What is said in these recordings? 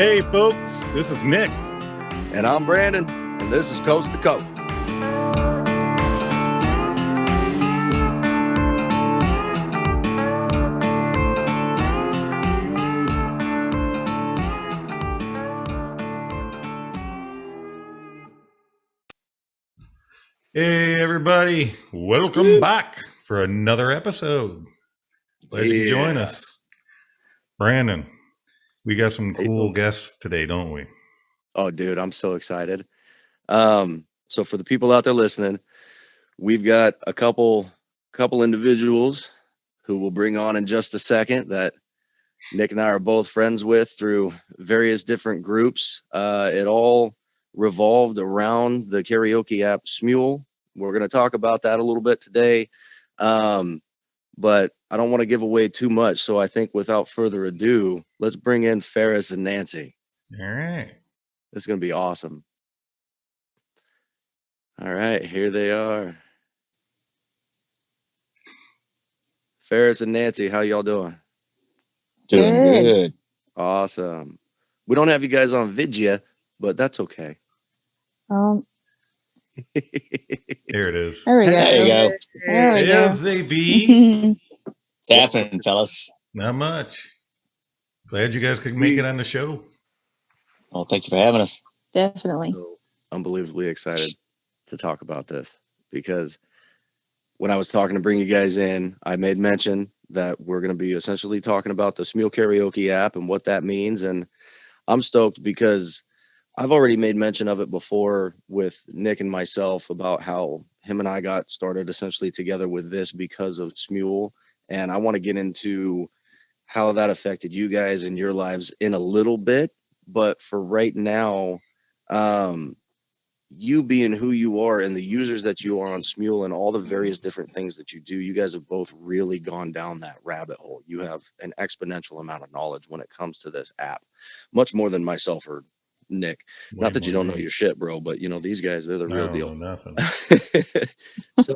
Hey folks, this is Nick. And I'm Brandon, and this is Coast to Coast. Hey everybody, welcome back for another episode. Glad you could join us. Brandon, we got some cool guests today, don't we? Oh, dude, I'm so excited. So for the people out there listening, we've got a couple individuals who we'll bring on in just a second that Nick and I are both friends with through various different groups. It all revolved around the karaoke app Smule. We're going to talk about that a little bit today. But I don't want to give away too much. So I think without further ado, let's bring in Farris and Nancy. All right. It's going to be awesome. All right, here they are. Farris and Nancy, how y'all doing? Doing good. Awesome. We don't have you guys on video, but that's okay. There it is. There we go. There you go. There we go. They be. It's happening, fellas. Not much. Glad you guys could make it on the show. Well, thank you for having us. Definitely. So unbelievably excited to talk about this because when I was talking to bring you guys in, I made mention that we're going to be essentially talking about the Smule Karaoke app and what that means. And I'm stoked because I've already made mention of it before with Nick and myself about how him and I got started essentially together with this because of Smule. And I want to get into how that affected you guys in your lives in a little bit. But for right now, you being who you are and the users that you are on Smule and all the various different things that you do, you guys have both really gone down that rabbit hole. You have an exponential amount of knowledge when it comes to this app, much more than myself or Nick. Not that you don't know your shit, bro, but you know, these guys, they're the real deal. Nothing. So,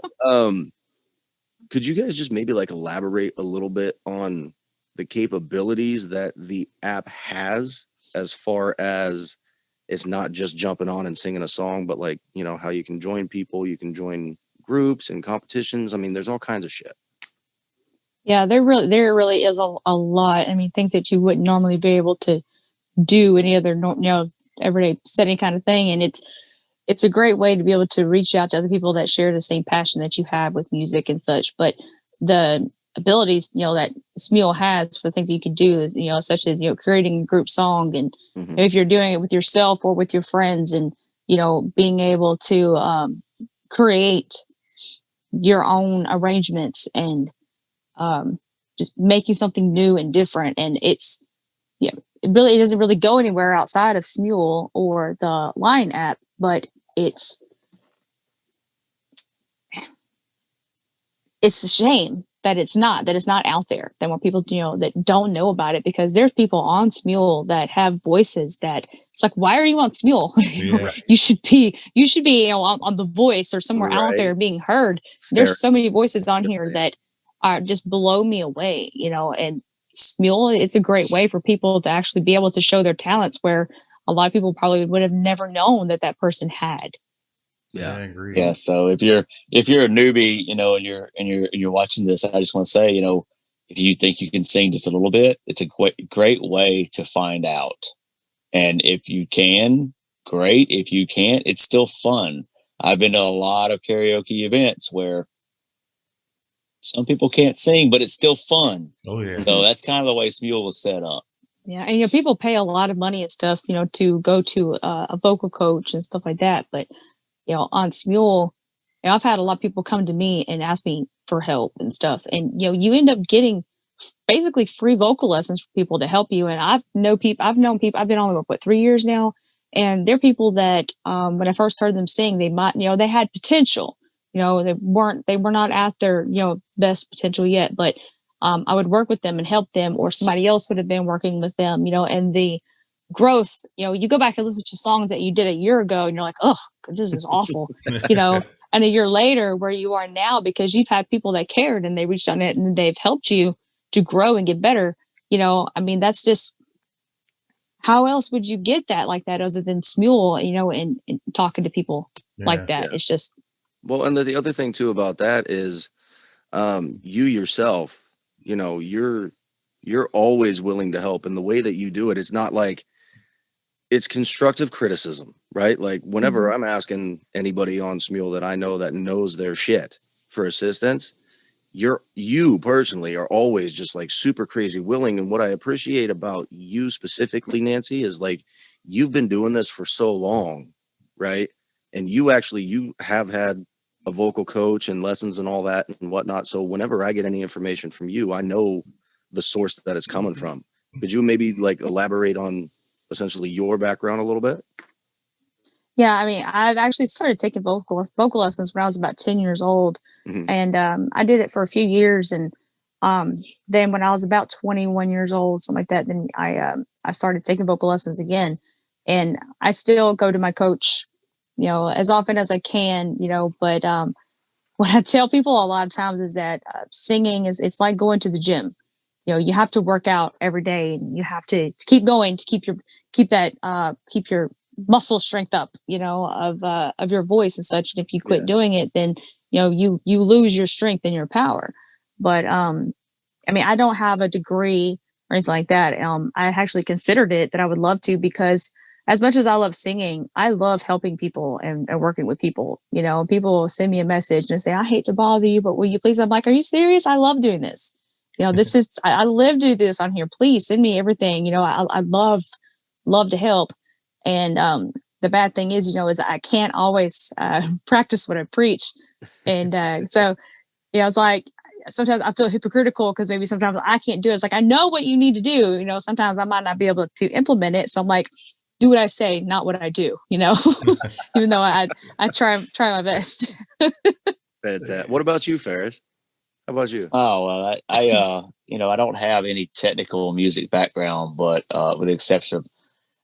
could you guys just maybe like elaborate a little bit on the capabilities that the app has as far as it's not just jumping on and singing a song, but like, you know, how you can join people, you can join groups and competitions. I mean, there's all kinds of shit. Yeah, there really is a lot. I mean, things that you wouldn't normally be able to do any other, everyday setting kind of thing. And it's a great way to be able to reach out to other people that share the same passion that you have with music and such. But the abilities, that Smule has for things you can do, such as, creating a group song and if you're doing it with yourself or with your friends and, being able to create your own arrangements and just making something new and different. And it doesn't really go anywhere outside of Smule or the Line app, but it's a shame that it's not out there, that more people, that don't know about it, because there's people on Smule that have voices that it's like, why are you on Smule? Yeah. you should be on The Voice or somewhere out there being heard. There's so many voices on here that are just blow me away, and Smule, it's a great way for people to actually be able to show their talents where a lot of people probably would have never known that person had. Yeah, I agree. Yeah. So if you're a newbie, and you're watching this, I just want to say, if you think you can sing just a little bit, it's a great way to find out. And if you can, great. If you can't, it's still fun. I've been to a lot of karaoke events where some people can't sing, but it's still fun. Oh yeah. So that's kind of the way Smule was set up. Yeah, and people pay a lot of money and stuff, to go to a vocal coach and stuff like that. But on Smule, I've had a lot of people come to me and ask me for help and stuff. And, you end up getting basically free vocal lessons for people to help you. And I've known people, I've been on for 3 years now. And they're people that, when I first heard them sing, they might, they had potential, they were not at their, best potential yet, but, I would work with them and help them, or somebody else would have been working with them, and the growth, you go back and listen to songs that you did a year ago and you're like, oh, this is awful, and a year later where you are now, because you've had people that cared and they reached on it and they've helped you to grow and get better. I mean, that's just, how else would you get that like that other than Smule, and talking to people like that? Yeah. It's just, Well, and the other thing too about that is, you yourself, you're always willing to help, and the way that you do it is not like it's constructive criticism, right? Like whenever I'm asking anybody on Smule that I know that knows their shit for assistance, you personally are always just like super crazy willing. And what I appreciate about you specifically, Nancy, is like you've been doing this for so long, right? And you have had a vocal coach and lessons and all that and whatnot. So whenever I get any information from you, I know the source that it's coming from. Could you maybe like elaborate on essentially your background a little bit? yeah, I mean, I've actually started taking vocal lessons when I was about 10 years old. Mhm. And I did it for a few years. And then when I was about 21 years old, something like that, then I started taking vocal lessons again. And I still go to my coach, as often as I can, but what I tell people a lot of times is that singing it's like going to the gym. You have to work out every day, and you have to keep going to keep your muscle strength up, of your voice and such. And if you quit doing it, then you lose your strength and your power. But I mean, I don't have a degree or anything like that. I actually considered it that I would love to, because as much as I love singing, I love helping people and working with people. People will send me a message and say, "I hate to bother you, but will you please?" I'm like, "Are you serious? I love doing this. This is I live to do this on here. Please send me everything. I love to help." And the bad thing is, is I can't always practice what I preach. And so, it's like sometimes I feel hypocritical because maybe sometimes I can't do it. It's like, I know what you need to do. Sometimes I might not be able to implement it. So I'm like, do what I say, not what I do, even though I try my best. Fantastic. What about you, Farris? How about you? Oh, well, I don't have any technical music background, but with the exception of,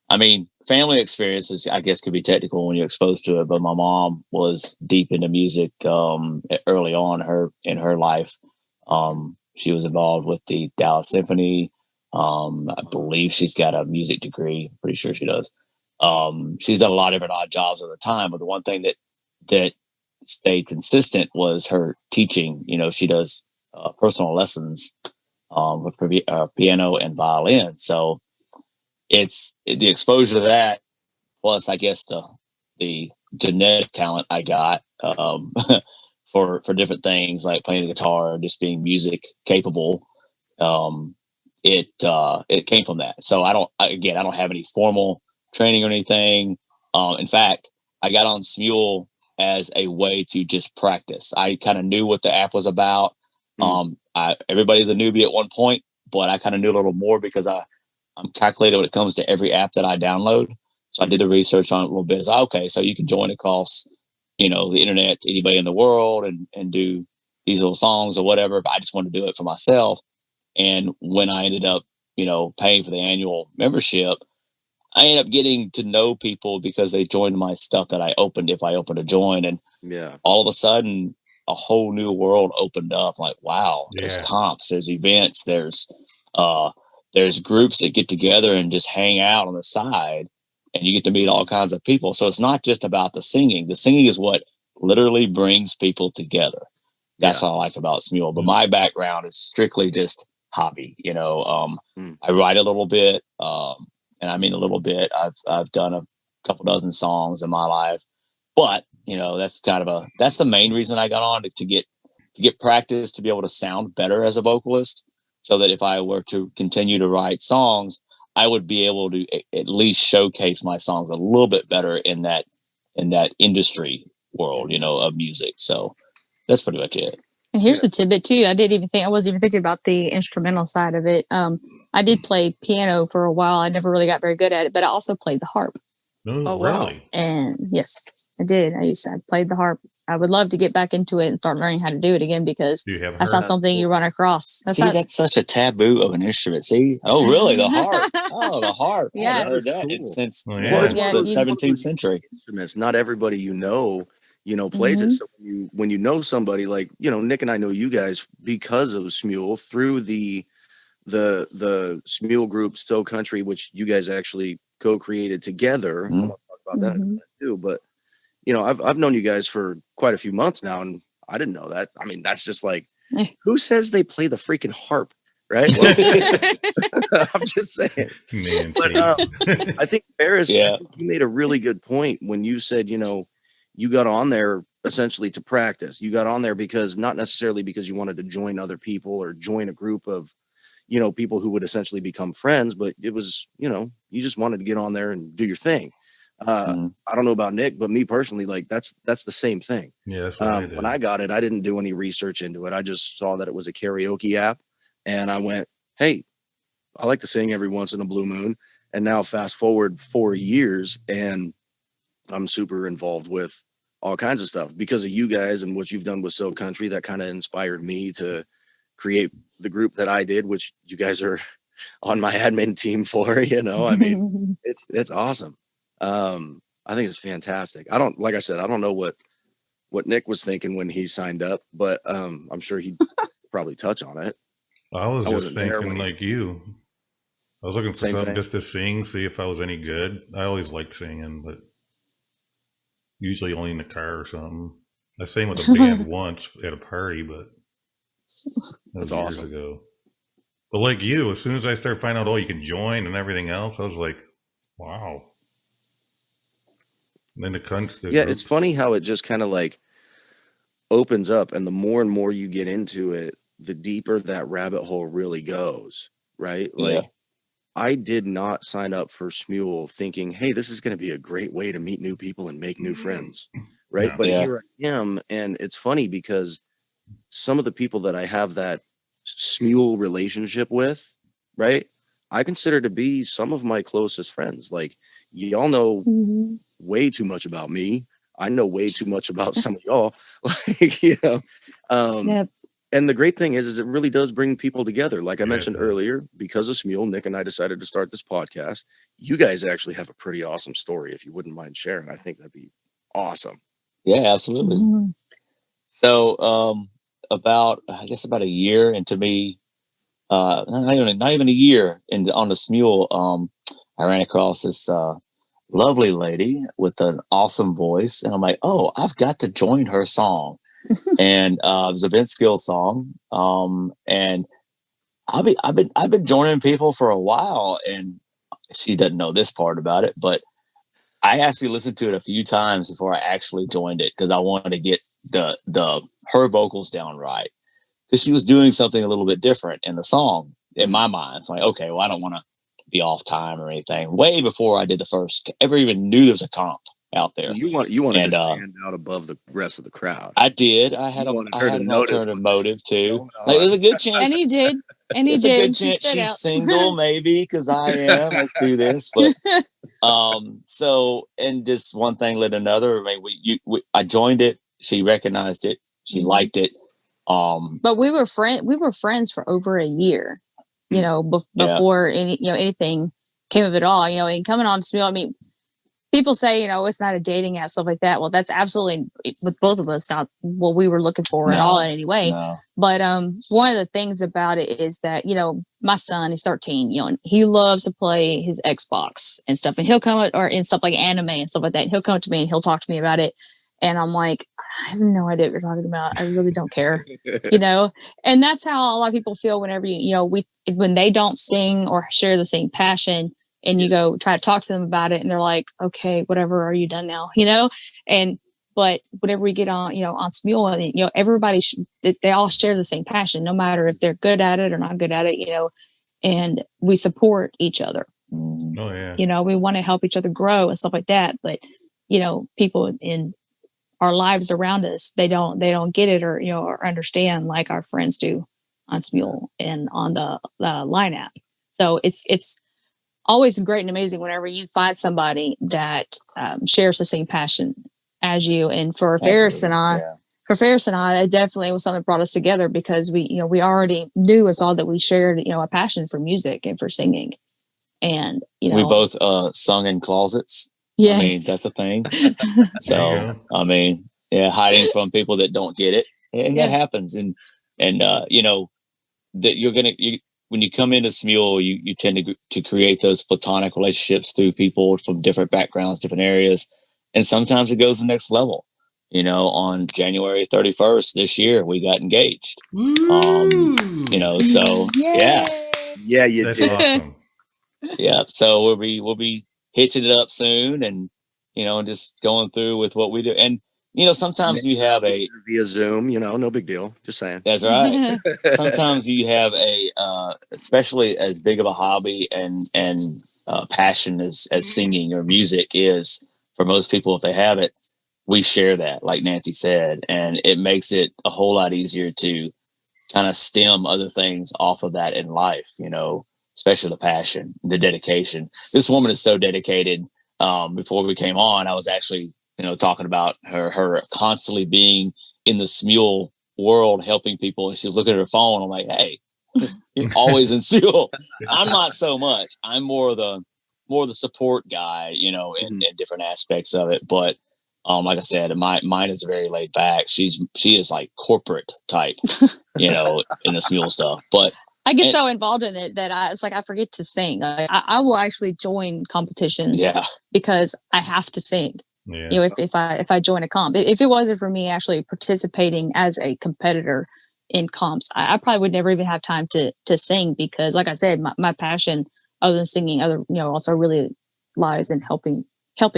I mean, family experiences, I guess, could be technical when you're exposed to it. But my mom was deep into music early on in her life. She was involved with the Dallas Symphony. I believe she's got a music degree. Pretty sure she does. She's done a lot of different odd jobs over time, but the one thing that stayed consistent was her teaching. She does personal lessons for piano and violin. So it's the exposure to that, plus I guess the genetic talent I got for different things like playing the guitar, just being music capable. It came from that. So I don't have any formal training or anything. In fact, I got on Smule as a way to just practice. I kind of knew what the app was about. Everybody's a newbie at one point, but I kind of knew a little more because I'm calculated when it comes to every app that I download. So I did the research on it a little bit. It's okay, so you can join across, the internet to anybody in the world and do these little songs or whatever. But I just wanted to do it for myself. And when I ended up, paying for the annual membership, I ended up getting to know people because they joined my stuff that I opened if I opened a join. And all of a sudden, a whole new world opened up. Like, wow, there's comps, there's events, there's groups that get together and just hang out on the side, and you get to meet all kinds of people. So it's not just about the singing. The singing is what literally brings people together. That's what I like about Smule. But my background is strictly just hobby. I write a little bit, and I mean a little bit. I've done a couple dozen songs in my life, but that's that's the main reason I got on to get practice, to be able to sound better as a vocalist, so that if I were to continue to write songs, I would be able to at least showcase my songs a little bit better in that industry world, of music. So that's pretty much it. And here's a tidbit too. I wasn't even thinking about the instrumental side of it. I did play piano for a while. I never really got very good at it, but I also played the harp. Oh, really? Wow. And yes, I did. I played the harp. I would love to get back into it and start learning how to do it again, because that's not something you run across. That's such a taboo of an instrument. See? Oh, really? The harp. Oh, the harp. Yeah. I haven't heard that cool. since It's the 17th century. Instruments. Not everybody plays it. So when you know somebody like Nick and I know you guys because of Smule through the the Smule group So Country, which you guys actually co-created together. I'm gonna talk about that in a minute too. But I've known you guys for quite a few months now, and I didn't know that. I mean, that's just like, who says they play the freaking harp, right? Well, I'm just saying. But I think Farris, I think you made a really good point when you said, you got on there essentially to practice. You got on there because not necessarily because you wanted to join other people or join a group of, people who would essentially become friends, but it was, you just wanted to get on there and do your thing. I don't know about Nick, but me personally, like that's the same thing. Yeah, that's what I did. When I got it, I didn't do any research into it. I just saw that it was a karaoke app, and I went, "Hey, I like to sing every once in a blue moon." And now, fast forward 4 years, and I'm super involved with all kinds of stuff because of you guys and what you've done with So Country. That kind of inspired me to create the group that I did, which you guys are on my admin team for. I mean, it's awesome. I think it's fantastic. Like I said, I don't know what Nick was thinking when he signed up, but I'm sure he'd probably touch on it. I was just thinking like you. I was looking for something just to sing, see if I was any good. I always liked singing, but usually only in the car or something. I sang with a band once at a party, but that was years ago. But like you, as soon as I started finding out, you can join and everything else, I was like, wow. And then the country. Yeah, it's funny how it just kind of like opens up, and the more and more you get into it, the deeper that rabbit hole really goes, right? Like, I did not sign up for Smule thinking, hey, this is going to be a great way to meet new people and make new friends, right? No. But here I am, and it's funny because some of the people that I have that Smule relationship with, right, I consider to be some of my closest friends. Like, y'all know way too much about me. I know way too much about some of y'all. Like, And the great thing is it really does bring people together. Like I mentioned earlier, because of Smule, Nick and I decided to start this podcast. You guys actually have a pretty awesome story. If you wouldn't mind sharing, I think that'd be awesome. Yeah, absolutely. So, about a year into me, not even a year on the Smule, I ran across this lovely lady with an awesome voice, and I'm like, oh, I've got to join her song. And it was a Vince Gill song, and I've been joining people for a while, and she doesn't know this part about it, but I actually listened to it a few times before I actually joined it because I wanted to get her vocals down right, because she was doing something a little bit different in the song in my mind. So I'm like, okay, well, I don't want to be off time or anything. Way before I did the first, ever even knew there was a comp out there. You wanted to stand out above the rest of the crowd. I did. I had an alternative motive too. Like, there's a good chance, and he did. And he there's did. a good chance she's single, maybe, because I am. Let's do this. But so, and just one thing led to another. I mean, I joined it. She recognized it. She liked it. But we were friends for over a year. Before anything came of it all. And coming on Smule, I mean, people say, it's not a dating app, stuff like that. Well, that's absolutely, with both of us, not what we were looking for at all in any way. No. But one of the things about it is that, my son is 13, and he loves to play his Xbox and stuff. And he'll come and stuff like anime and stuff like that. And he'll come to me and he'll talk to me about it. And I'm like, I have no idea what you're talking about. I really don't care, And that's how a lot of people feel whenever, when they don't sing or share the same passion. And you go try to talk to them about it, and they're like, "Okay, whatever. Are you done now?" But whenever we get on, on Smule, everybody they all share the same passion, no matter if they're good at it or not good at it, and we support each other. Oh yeah. We want to help each other grow and stuff like that. But people in our lives around us, they don't get it or understand like our friends do on Smule and on the Line app. So it's always great and amazing whenever you find somebody that shares the same passion as you. And for Farris and I, it definitely was something that brought us together because we already knew us all that we shared, a passion for music and for singing. And, we both sung in closets. Yes. I mean, that's a thing. So, I mean, hiding from people that don't get it. And that happens. And that when you come into Smule, you tend to create those platonic relationships through people from different backgrounds, different areas, and sometimes it goes the next level. On January 31st this year, we got engaged. So yeah, you That's did. awesome. yeah. So we'll be hitching it up soon, and just going through with what we do. And sometimes you have via Zoom. No big deal. Just saying. That's right. Sometimes you have especially as big of a hobby and passion as singing or music is for most people, if they have it, we share that, like Nancy said, and it makes it a whole lot easier to kind of stem other things off of that in life, especially the passion, the dedication. This woman is so dedicated. Before we came on, I was actually, talking about her constantly being in the Smule world, helping people. And she's looking at her phone. I'm like, hey, you're always in Smule. I'm not so much. I'm more the support guy, in different aspects of it. But like I said, mine is very laid back. She is like corporate type, in the Smule stuff. But I get so involved in it that I forget to sing. I will actually join competitions because I have to sing. Yeah. If I join a comp, if it wasn't for me actually participating as a competitor in comps, I probably would never even have time to sing, because like I said, my passion other than singing, also really lies in helping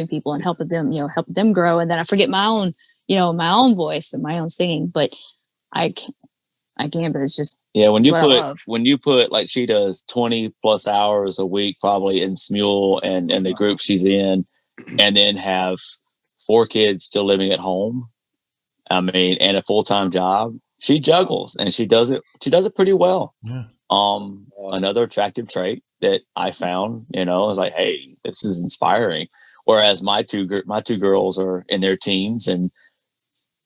people and helping them grow. And then I forget my own voice and my own singing, but I can, but it's just, when you put like she does 20 plus hours a week, probably in Smule and the group she's in, and then have 4 kids still living at home. I mean, and a full-time job. She juggles and she does it pretty well. Yeah. Another attractive trait that I found, I was like, hey, this is inspiring. Whereas my two girls are in their teens, and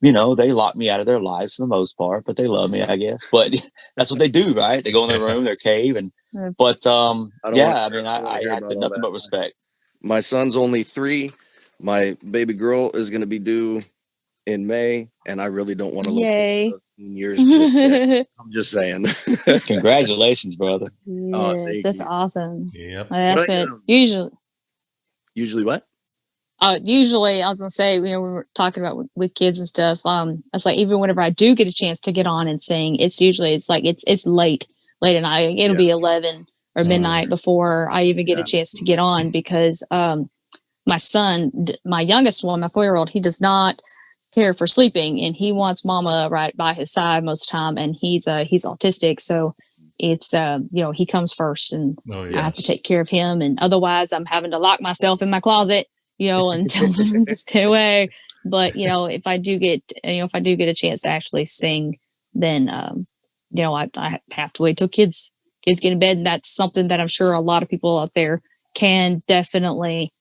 they lock me out of their lives for the most part, but they love me, I guess. But that's what they do, right? They go in their room, their cave, and but I have nothing but respect. My son's only 3. My baby girl is going to be due in May, and I really don't want to look for 15 years just yet. I'm just saying. Congratulations, brother. Yes, that's awesome. Yep. That's it. Usually what? Usually I was gonna say, we were talking about with kids and stuff. It's like, even whenever I do get a chance to get on and sing, it's late at night. It'll be 11 or midnight before I even get a chance to get on, because my son, my youngest one, my 4-year-old, he does not care for sleeping, and he wants mama right by his side most of the time, and he's autistic, so it's he comes first, and I have to take care of him, and otherwise I'm having to lock myself in my closet, and tell them to stay away. But if I do get a chance to actually sing, then I have to wait till kids get in bed, and that's something that I'm sure a lot of people out there can definitely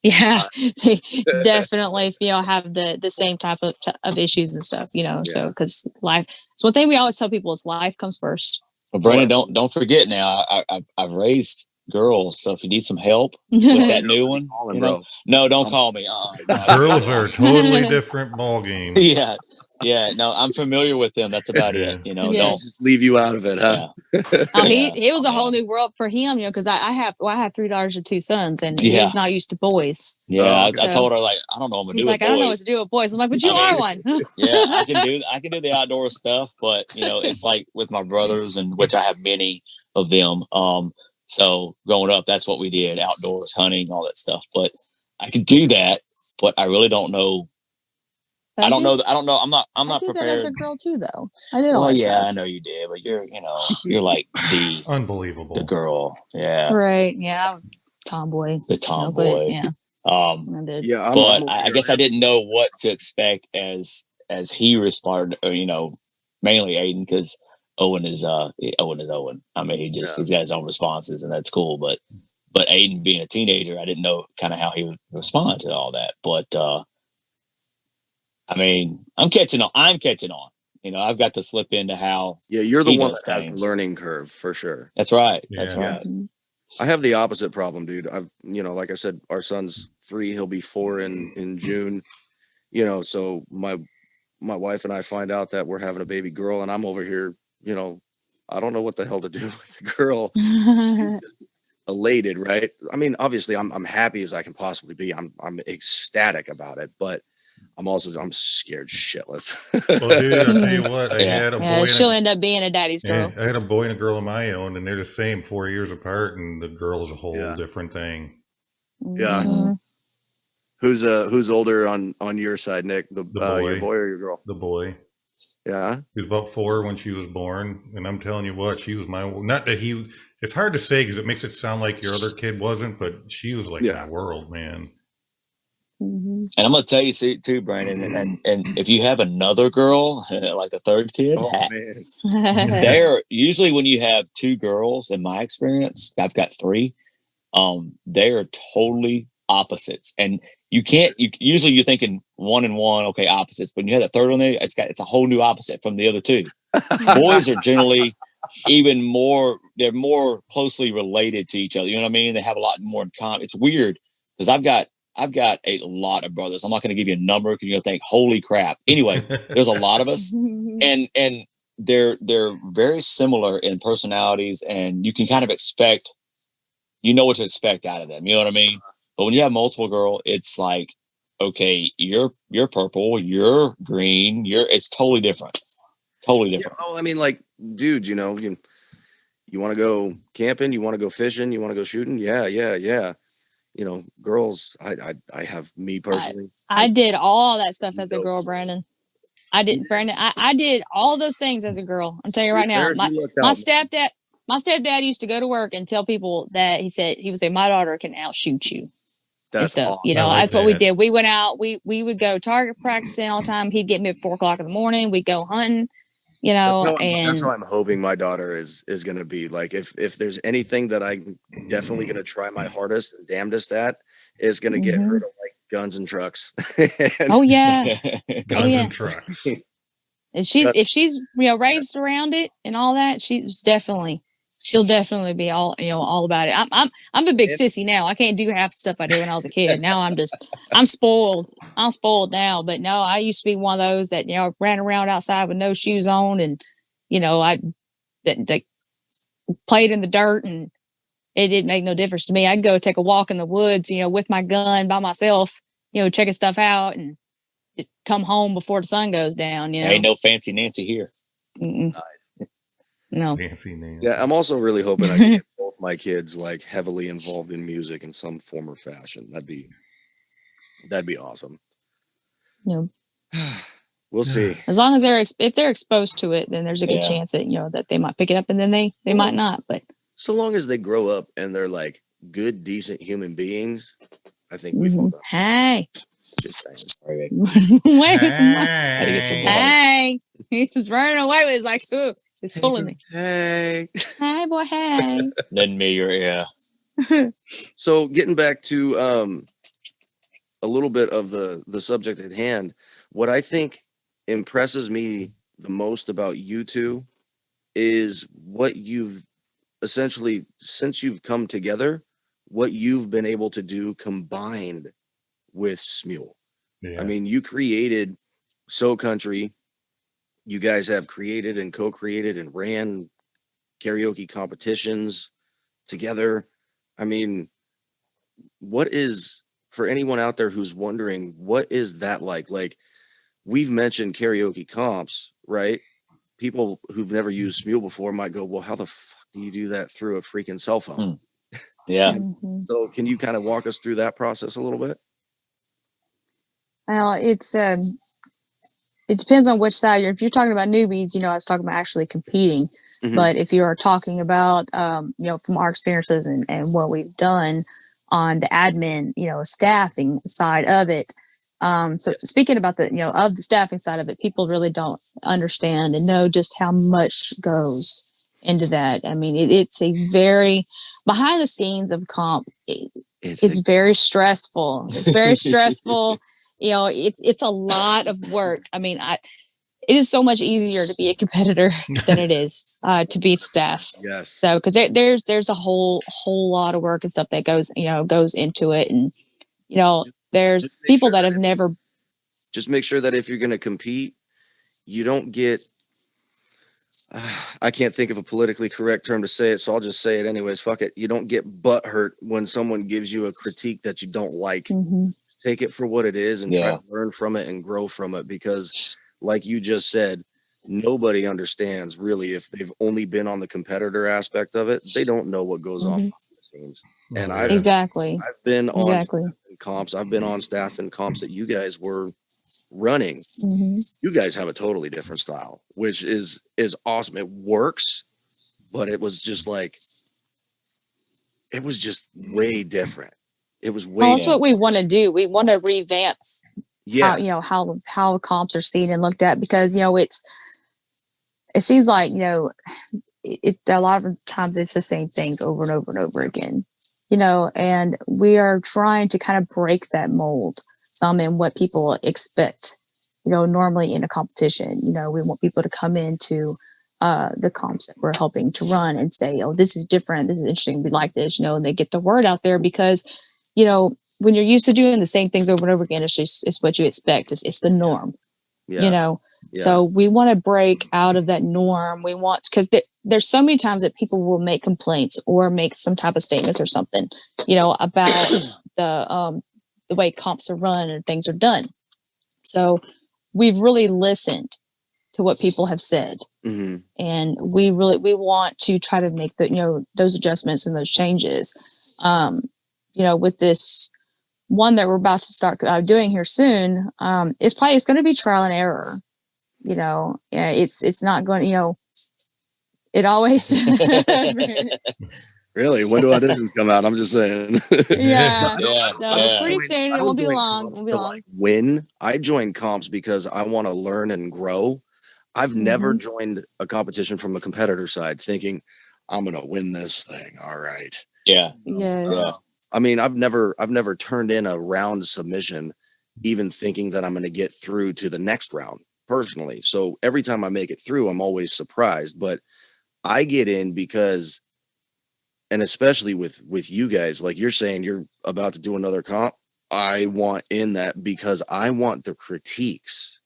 definitely have the same type of issues and stuff, so, because life, it's one thing we always tell people, is life comes first. Well, Brandon, don't forget now, I've raised girls, so if you need some help with that new one, no, don't call me. Girls are a totally different ball game. No, I'm familiar with them. That's about it. Don't just leave you out of it, huh? It was a whole new world for him, because I have 3 daughters and 2 sons, and he's not used to boys. I told her, like, I don't know what to do with boys. I don't know what to do with boys. I'm like, but you are one. I can do the outdoor stuff, but it's like with my brothers, and which I have many of them. So growing up, that's what we did: outdoors, hunting, all that stuff. But I could do that, but I really don't know. I don't know. I'm not prepared. That as a girl too, though. I did. Well, I know you did, but you're like the unbelievable, the girl. Yeah. Right. Yeah. Tomboy. The tomboy. Yeah. But I guess I didn't know what to expect as he responded. Mainly Aiden, because Owen is Owen. I mean, he's got his own responses, and that's cool. But Aiden, being a teenager, I didn't know kind of how he would respond to all that. But I mean, I'm catching on. I've got to slip into how. Yeah, you're the one that has the learning curve for sure. That's right. Yeah. That's right. I have the opposite problem, dude. I've like I said, our son's 3. He'll be 4 in June. So my wife and I find out that we're having a baby girl, and I'm over here, I don't know what the hell to do with the girl. Elated, right? I mean, obviously I'm happy as I can possibly be. I'm ecstatic about it, but I'm scared shitless. Well, dude, I'll tell you what, I Yeah. had a Yeah, boy she'll and end up being a daddy's girl. I had a boy and a girl of my own, and they're the same, 4 years apart, and the girl's a whole different thing. Yeah. Mhm. Who's older on your side, Nick? The boy, Your boy or your girl? the boy. Yeah. He was about 4 when she was born, and I'm telling you what, she was my, not that he. It's hard to say because it makes it sound like your other kid wasn't, but she was like my world, man. Mhm. And I'm gonna tell you too, Brandon, and if you have another girl, like the third kid, Oh man. they're usually, when you have two girls, in my experience, I've got three, they are totally opposites. And usually you're thinking one and one, okay, opposites, but when you have a third one there, it's a whole new opposite from the other two. Boys are generally even more, they're more closely related to each other. You know what I mean? They have a lot more in common. It's weird because I've got a lot of brothers. I'm not going to give you a number because you're going to think, holy crap. Anyway, there's a lot of us, and they're very similar in personalities, and you can kind of expect, what to expect out of them. You know what I mean? But when you have multiple girl, it's like, okay, you're purple, you're green, it's totally different. Totally different. Yeah, I mean, like, dude, you want to go camping, you want to go fishing, you want to go shooting. Yeah. Girls, I have, me personally. I did all that stuff as a girl, Brandon. I did all those things as a girl. I'm telling you right now. My stepdad used to go to work and tell people that he would say, my daughter can outshoot you. That's stuff. awesome. That's what we did. We went out, we would go target practicing all the time. He'd get me at 4 o'clock in the morning. We'd go hunting, that's how I'm hoping my daughter is going to be. Like, if there's anything that I'm definitely going to try my hardest and damnedest at, is going to get her to like guns and trucks. Oh yeah. Guns and trucks. And if she's raised around it and all that, she'll definitely be all about it. I'm a big sissy now. I can't do half the stuff I did when I was a kid. Now I'm spoiled. I'm spoiled now. But no, I used to be one of those that ran around outside with no shoes on, and I played in the dirt, and it didn't make no difference to me. I'd go take a walk in the woods, with my gun by myself, checking stuff out, and come home before the sun goes down. Ain't no fancy Nancy here. Mm-mm. Nice. No. Fancy Nancy. Yeah, I'm also really hoping I can get both my kids like heavily involved in music in some form or fashion. That'd be awesome. Yeah. We'll see. As long as if they're exposed to it, then there's a good chance that that they might pick it up, and then they might not. But so long as they grow up and they're like good, decent human beings, I think we've all done. Hey. Just saying. Sorry, Wait. Hey. He was running away with. He's like, ooh, he's pulling me. Hey Boy, hey. Then me or yeah. So getting back to a little bit of the subject at hand, what I think impresses me the most about you two is what you've essentially, since you've come together, what you've been able to do combined with Smule. Yeah. I mean, you created So Country. You guys have created and co-created and ran karaoke competitions together. I mean, what is, for anyone out there who's wondering, what is that like? Like, we've mentioned karaoke comps, right? People who've never used Smule before might go, well, how the fuck do you do that through a freaking cell phone? Yeah. So can you kind of walk us through that process a little bit? Well, it depends on which side if you're talking about newbies, I was talking about actually competing. Mhm. But if you are talking about, from our experiences and what we've done on the admin, staffing side of it. So speaking about the, of the staffing side of it, people really don't understand and know just how much goes into that. I mean, it's a very behind the scenes of comp. It's very stressful. It's very stressful. It's a lot of work. I mean, it is so much easier to be a competitor than it is to beat staff. Yes. So, because there's a whole lot of work and stuff that goes into it, and there's people that have never. Just make sure that if you're going to compete, you don't get I can't think of a politically correct term to say it, so I'll just say it anyways. Fuck it. You don't get butt hurt when someone gives you a critique that you don't like. Mm-hmm. Take it for what it is and try to learn from it and grow from it, because like you just said, nobody understands really. If they've only been on the competitor aspect of it, they don't know what goes on behind the scenes. And I've been on staff in comps. I've been on staff in comps that you guys were running. You guys have a totally different style, which is awesome. It works, but it was just way different. It was way. Well, that's what we want to do. We want to revamp how comps are seen and looked at, because it seems like a lot of times it's the same things over and over and over again, and we are trying to kind of break that mold in what people expect, normally in a competition. We want people to come into the comps that we're helping to run and say, oh, this is different, this is interesting, we like this, and they get the word out there, because when you're used to doing the same things over and over again, it's what you expect. It's the norm, So we want to break out of that norm. We want, because there's so many times that people will make complaints or make some type of statements or something, about the way comps are run and things are done. So we've really listened to what people have said, and we want to try to make those adjustments and those changes. With this one that we're about to start doing here soon, it's going to be trial and error. It's not going to, it always. Really? When do auditions come out? I'm just saying. Pretty soon. It won't be long. When I joined comps because I want to learn and grow, I've never joined a competition from the competitor side thinking I'm going to win this thing. All right. Yeah. Yes. I mean, I've never turned in a round submission, even thinking that I'm going to get through to the next round personally. So every time I make it through, I'm always surprised, but I get in because, and especially with you guys, like you're saying, you're about to do another comp. I want in that because I want the critiques.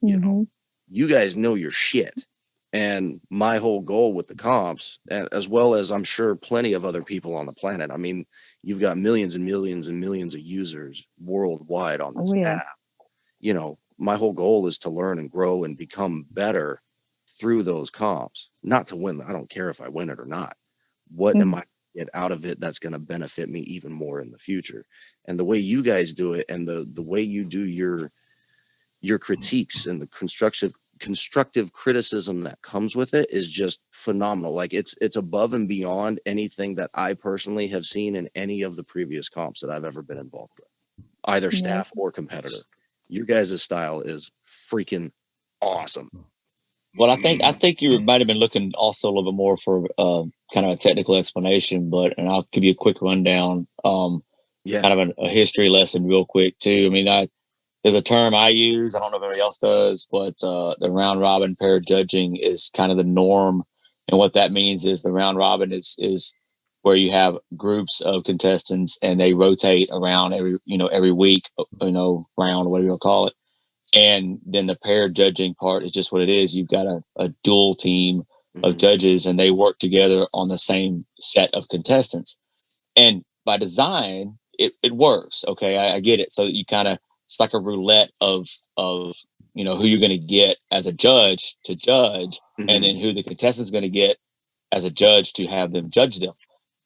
You guys know your shit. And my whole goal with the comps, as well as I'm sure plenty of other people on the planet, I mean, you've got millions and millions and millions of users worldwide on this app. My whole goal is to learn and grow and become better through those comps, not to win. I don't care if I win it or not. What am I going to get out of it that's going to benefit me even more in the future? And the way you guys do it, and the way you do your critiques and the constructive criticism that comes with it is just phenomenal. Like it's above and beyond anything that I personally have seen in any of the previous comps that I've ever been involved with, either staff or competitor. Your guys' style is freaking awesome. Well, I think you might have been looking also a little bit more for kind of a technical explanation, and I'll give you a quick rundown. Kind of a history lesson real quick too. I mean, there's a term I use. I don't know if anybody else does, but the round robin pair judging is kind of the norm. And what that means is the round robin is where you have groups of contestants and they rotate around every week, round or whatever you'll call it. And then the pair judging part is just what it is. You've got a dual team of judges and they work together on the same set of contestants. And by design, it works. Okay. I get it. So you kind of, it's like a roulette of who you're going to get as a judge to judge, and then who the contestant's going to get as a judge to have them judge them.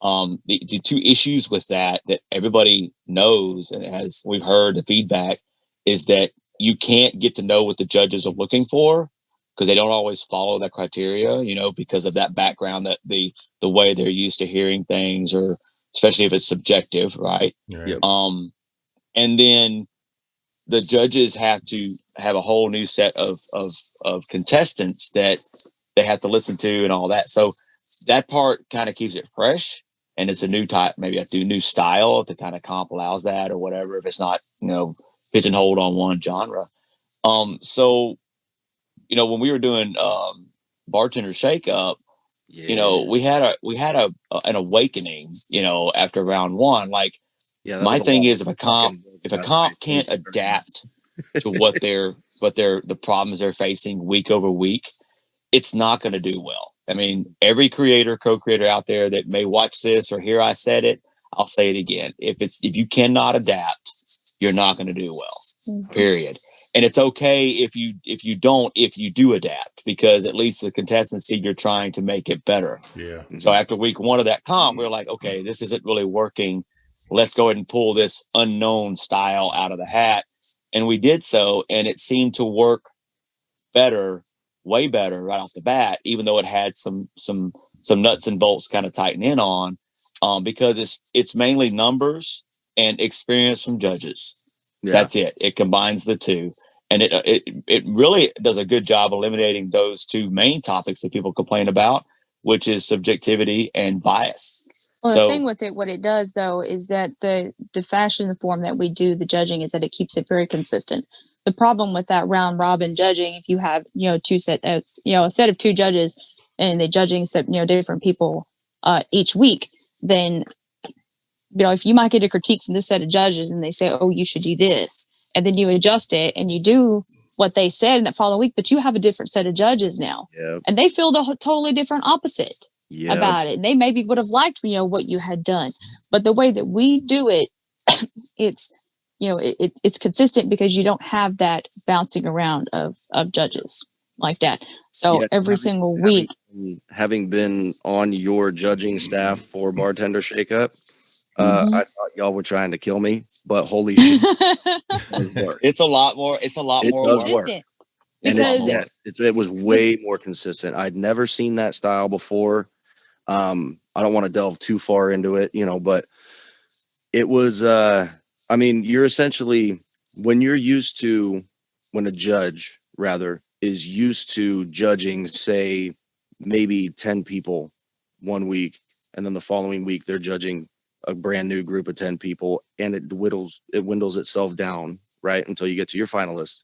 The two issues with that everybody knows, and as we've heard the feedback, is that you can't get to know what the judges are looking for because they don't always follow that criteria, because of that background, that the way they're used to hearing things, or especially if it's subjective, right? Yep. And then the judges have to have a whole new set of contestants that they have to listen to and all that. So that part kind of keeps it fresh, and it's a new type, maybe a new style if the kind of comp allows that or whatever, if it's not, pigeonholed on one genre. So, when we were doing Bartender Shake Up, we had an awakening, after round one. Like, my thing is, if a comp can't adapt to the problems they're facing week over week, it's not going to do well. I mean, every creator, co-creator out there that may watch this or hear I said it, I'll say it again. If you cannot adapt, you're not going to do well. Period. And it's okay if you do adapt, because at least the contestants see you're trying to make it better. Yeah. So after week 1 of that comp, we're like, okay, this isn't really working. Let's go ahead and pull this unknown style out of the hat. And we did so, and it seemed to work better, way better right off the bat, even though it had some nuts and bolts kind of tighten in on, because it's mainly numbers and experience from judges. Yeah. That's it. It combines the two, and it really does a good job eliminating those two main topics that people complain about, which is subjectivity and bias. Well, the thing with it, what it does though, is that the fashion, the form that we do the judging, is that it keeps it very consistent. The problem with that round robin judging, if you have a set of 2 judges and they're judging different people each week, then if you might get a critique from this set of judges and they say, oh, you should do this, and then you adjust it and you do what they said in that following week, but you have a different set of judges now. Yep. And they feel the totally different opposite about it. And they maybe would have liked, what you had done, but the way that we do it, it's consistent because you don't have that bouncing around of judges like that. So every single week, having been on your judging staff for Bartender Shakeup, I thought y'all were trying to kill me, but holy shit, it's a lot more. It's a lot more work. And it was way more consistent. I'd never seen that style before. I don't want to delve too far into it, but it was, you're essentially, when a judge is used to judging, say, maybe 10 people one week, and then the following week they're judging a brand new group of 10 people, and it dwindles itself down, right, until you get to your finalists.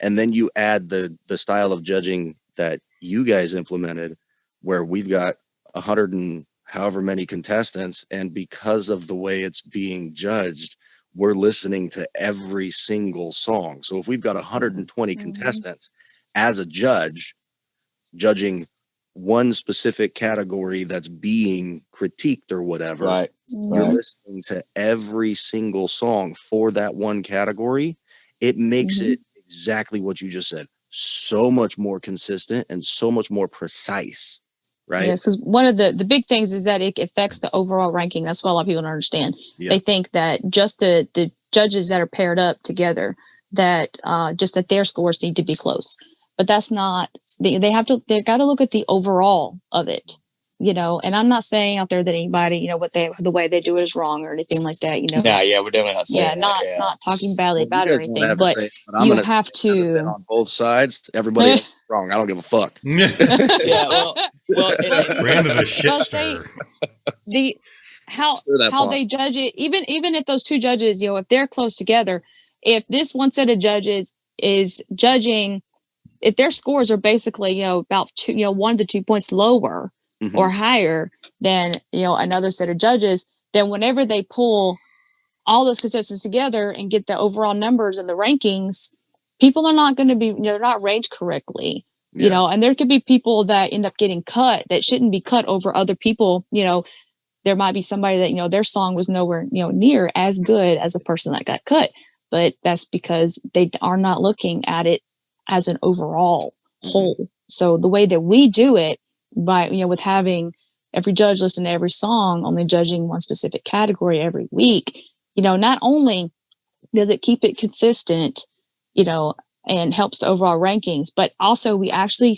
And then you add the style of judging that you guys implemented, where we've got 100 and however many contestants, and because of the way it's being judged, we're listening to every single song. So if we've got 120 contestants as a judge judging one specific category that's being critiqued or whatever, right, you're listening to every single song for that one category. It makes it exactly what you just said, so much more consistent and so much more precise. Right. Yes, because one of the big things is that it affects the overall ranking. That's what a lot of people don't understand. Yeah. They think that just the judges that are paired up together, that just that their scores need to be close. But that's not. They've got to look at the overall of it. And I'm not saying out there that anybody, the way they do it is wrong or anything like that. Yeah, we're definitely not saying that. Not talking badly about it or anything, but you have to on both sides. Everybody else is wrong. I don't give a fuck. Brandon's a shit stirrer. How they judge it, even if those 2 judges, if they're close together, if this one set of judges is judging, if their scores are basically about 1 to 2 points lower or higher than another set of judges, then whenever they pull all those contestants together and get the overall numbers and the rankings, people are not going to be they're not ranked correctly. And there could be people that end up getting cut that shouldn't be cut over other people. There might be somebody that their song was nowhere near as good as a person that got cut, but that's because they are not looking at it as an overall whole. So the way that we do it, by with having every judge listen to every song, only judging one specific category every week, not only does it keep it consistent, and helps the overall rankings, but also we actually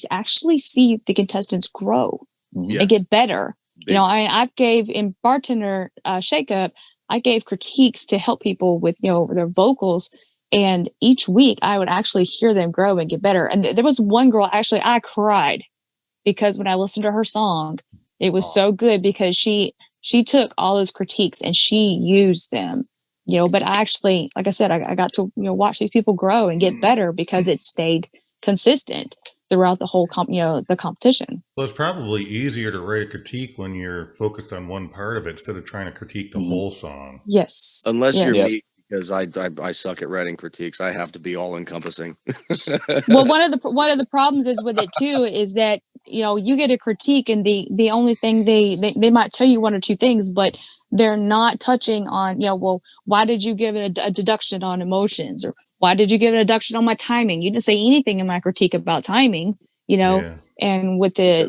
see the contestants grow and get better. I gave in Bartender Shakeup, I gave critiques to help people with their vocals, and each week I would actually hear them grow and get better. And there was one girl, actually I cried because when I listened to her song, it was so good because she took all those critiques and she used them. But I actually, like I said, I got to watch these people grow and get better because it stayed consistent throughout the whole the competition. Well, it's probably easier to write a critique when you're focused on one part of it instead of trying to critique the whole song. Yes, unless you're me, because I suck at writing critiques. I have to be all encompassing. Well, one of the problems is with it too is that you get a critique and the only thing they might tell you one or two things, but they're not touching on well, why did you give it a deduction on emotions, or why did you give it a deduction on my timing? You didn't say anything in my critique about timing. Yeah. And with the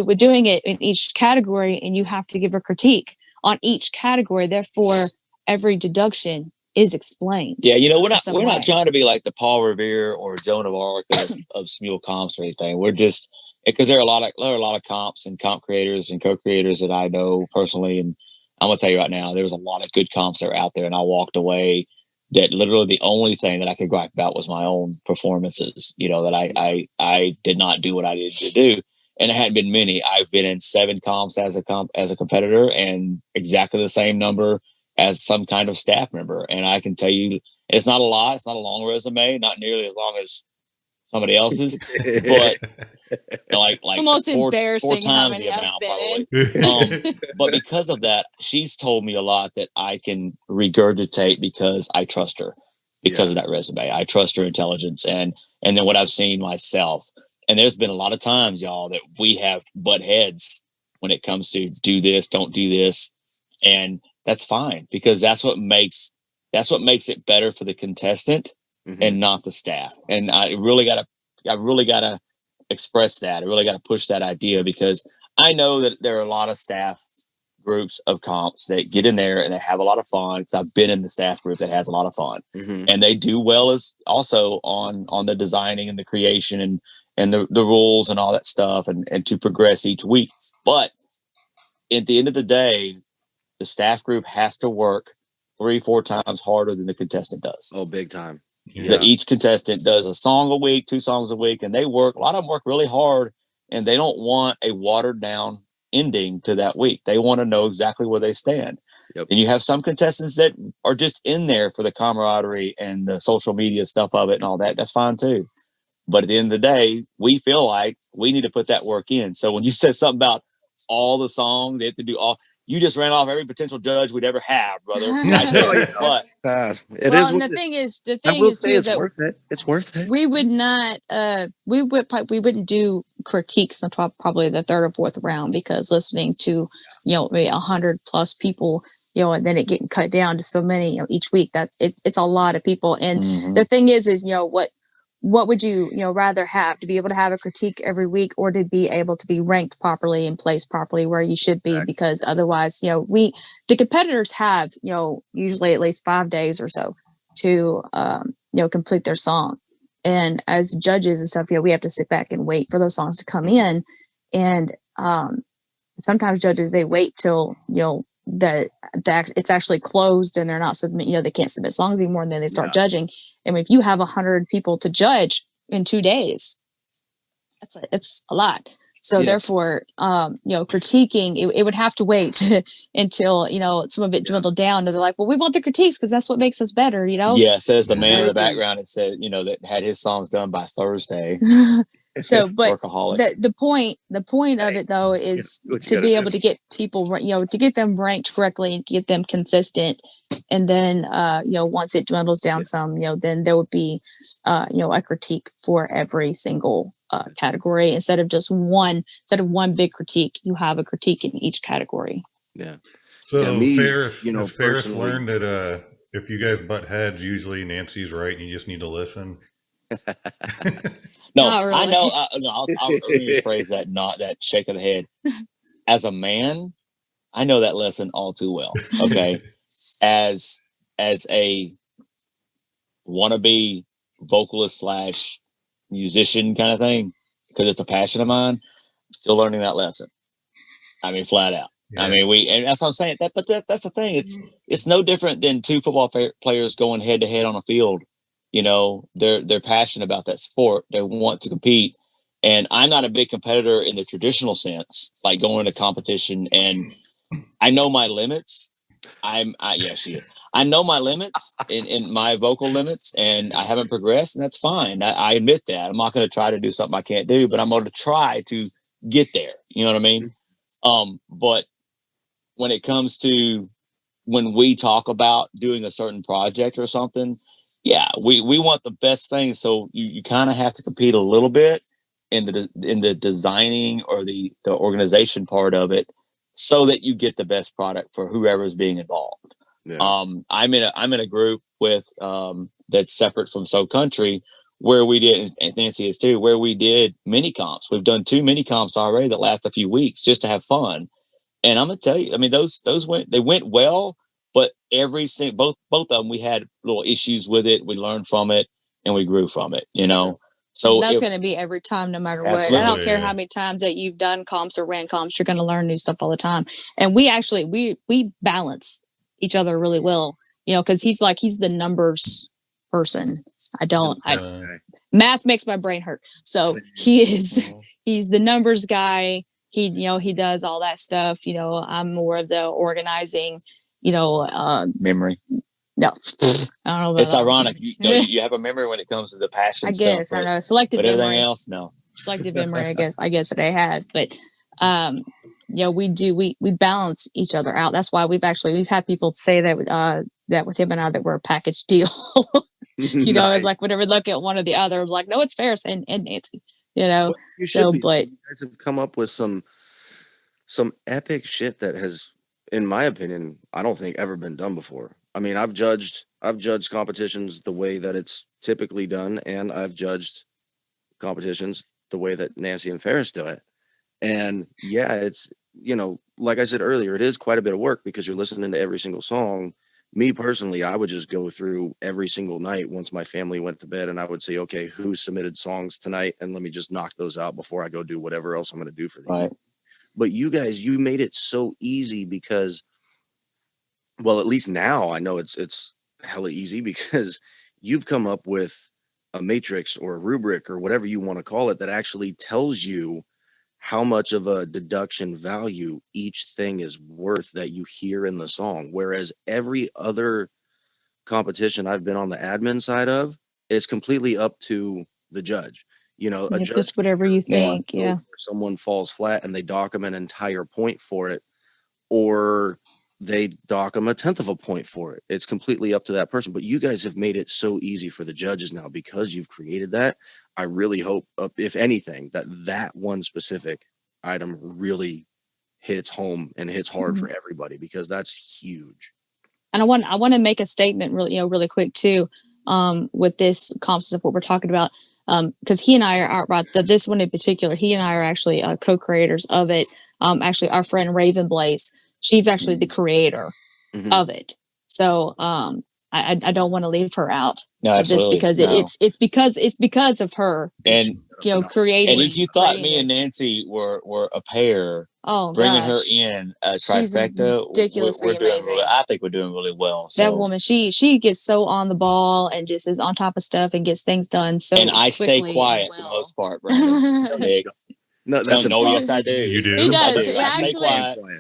with doing it in each category, and you have to give a critique on each category, therefore every deduction is explained. Yeah, we're not trying to be like the Paul Revere or Joan of Arc of Smule comps or anything. We're just because there are a lot of comps and comp creators and co-creators that I know personally, and I'm gonna tell you right now, there was a lot of good comps that are out there, and I walked away that literally the only thing that I could gripe about was my own performances. That I did not do what I needed to do, and it hadn't been many. I've been in 7 comps as a competitor, and exactly the same number as some kind of staff member. And I can tell you, it's not a lot. It's not a long resume, not nearly as long as somebody else's, but like almost embarrassing four times how many the I've amount been probably. But because of that, she's told me a lot that I can regurgitate because I trust her because of that resume. I trust her intelligence and then what I've seen myself. And there's been a lot of times, y'all, that we have butt heads when it comes to do this, don't do this. And that's fine because that's what makes it better for the contestant and not the staff. And I really gotta express that. I really gotta push that idea because I know that there are a lot of staff groups of comps that get in there and they have a lot of fun. Because I've been in the staff group that has a lot of fun, and they do well as also on the designing and the creation and the rules and all that stuff and to progress each week. But at the end of the day, the staff group has to work 3-4 times harder than the contestant does. Oh, big time. Yeah. Each contestant does a song a week, 2 songs a week, and a lot of them work really hard, and they don't want a watered down ending to that week. They want to know exactly where they stand. Yep. And you have some contestants that are just in there for the camaraderie and the social media stuff of it and all that. That's fine too. But at the end of the day, we feel like we need to put that work in. So when you said something about all the songs, they have to do all, you just ran off every potential judge we'd ever have, brother. But the thing is too it's that worth it. It's worth it. We would not. We wouldn't do critiques until probably the 3rd or 4th round because listening to maybe 100+ people, and then it getting cut down to so many each week. It's a lot of people. And the thing is what would you rather have, to be able to have a critique every week or to be able to be ranked properly and placed properly where you should be? Because otherwise, the competitors have, usually at least 5 days or so to, complete their song. And as judges and stuff, we have to sit back and wait for those songs to come in. And sometimes judges, they wait till, that it's actually closed and they're not they can't submit songs anymore, and then they start judging. And if you have 100 people to judge in 2 days, it's a lot. So therefore, critiquing, it would have to wait until, some of it dwindled down. And they're like, well, we want the critiques because that's what makes us better, Yeah, says the man in the background. It said, that had his songs done by Thursday. So, but the point of it though is to be able to get people, to get them ranked correctly and get them consistent. And then, once it dwindles down some, then there would be, a critique for every single category instead of one big critique. You have a critique in each category. Yeah. So Farris learned that if you guys butt heads, usually Nancy's right, and you just need to listen. No, really. I know. I'll rephrase that. Not that shake of the head. As a man, I know that lesson all too well. Okay, as a wannabe vocalist / musician kind of thing, because it's a passion of mine. Still learning that lesson. I mean, flat out. Yeah. I mean, and that's what I'm saying. But that's the thing. It's no different than 2 football players going head to head on a field. They're passionate about that sport. They want to compete. And I'm not a big competitor in the traditional sense, like going to competition. And I know my limits. I know my limits in my vocal limits, and I haven't progressed, and that's fine. I admit that. I'm not going to try to do something I can't do, but I'm going to try to get there. You know what I mean? But when it comes to when we talk about doing a certain project or something, yeah, we want the best thing. So you kind of have to compete a little bit in the designing or the organization part of it, so that you get the best product for whoever's being involved. Yeah. I'm in a group with that's separate from So Country, where we did, and Nancy is too, where we did mini comps. We've done 2 mini comps already that last a few weeks just to have fun. And I'm gonna tell you, I mean, those went well, but both of them, we had little issues with it. We learned from it and we grew from it, you know. So that's going to be every time, no matter what. I don't care how many times that you've done comps or ran comps, you're going to learn new stuff all the time. And we actually we balance each other really well, you know, because he's the numbers person. Math makes my brain hurt. So he's the numbers guy. He does all that stuff. You know, I'm more of the organizing, memory. No, I don't know about it's ironic. You have a memory when it comes to the passion. I guess stuff, I know selective but memory. Everything else, no. Selective memory. I guess that I have, but we balance each other out. That's why we've had people say that that with him and I that we're a package deal. Nice. It's like whenever we look at one or the other, I'm like, no, it's Farris and Nancy. Well, you should but you guys have come up with some epic shit that has, in my opinion, I don't think ever been done before. I mean, I've judged competitions the way that it's typically done, and I've judged competitions the way that Nancy and Farris do it. And yeah, it's, like I said earlier, it is quite a bit of work because you're listening to every single song. Me personally, I would just go through every single night once my family went to bed, and I would say, okay, who submitted songs tonight? And let me just knock those out before I go do whatever else I'm going to do for the evening. But you guys, you made it so easy because, well, at least now I know it's hella easy because you've come up with a matrix or a rubric or whatever you want to call it that actually tells you how much of a deduction value each thing is worth that you hear in the song. Whereas every other competition I've been on the admin side of, it's completely up to the judge. Just whatever you think. Yeah. Someone falls flat and they dock them an entire point for it, or they dock them 1/10 of a point for it. It's completely up to that person. But you guys have made it so easy for the judges now because you've created that. I really hope, if anything, that one specific item really hits home and hits hard for everybody, because that's huge. And I want to make a statement really quick too, with this concept, what we're talking about. Because he and I are about this one in particular. He and I are actually co-creators of it. Actually, our friend Raven Blaze, she's actually the creator of it. So I don't want to leave her out of this because it's because of her, and creating. And if you thought me and Nancy were a pair, bringing her in a trifecta, ridiculously amazing. I think we're doing really well. So. That woman, she gets so on the ball and just is on top of stuff and gets things done so. And I stay quiet for the most part, Brandon. No, that's yes, I do. You do? He does. I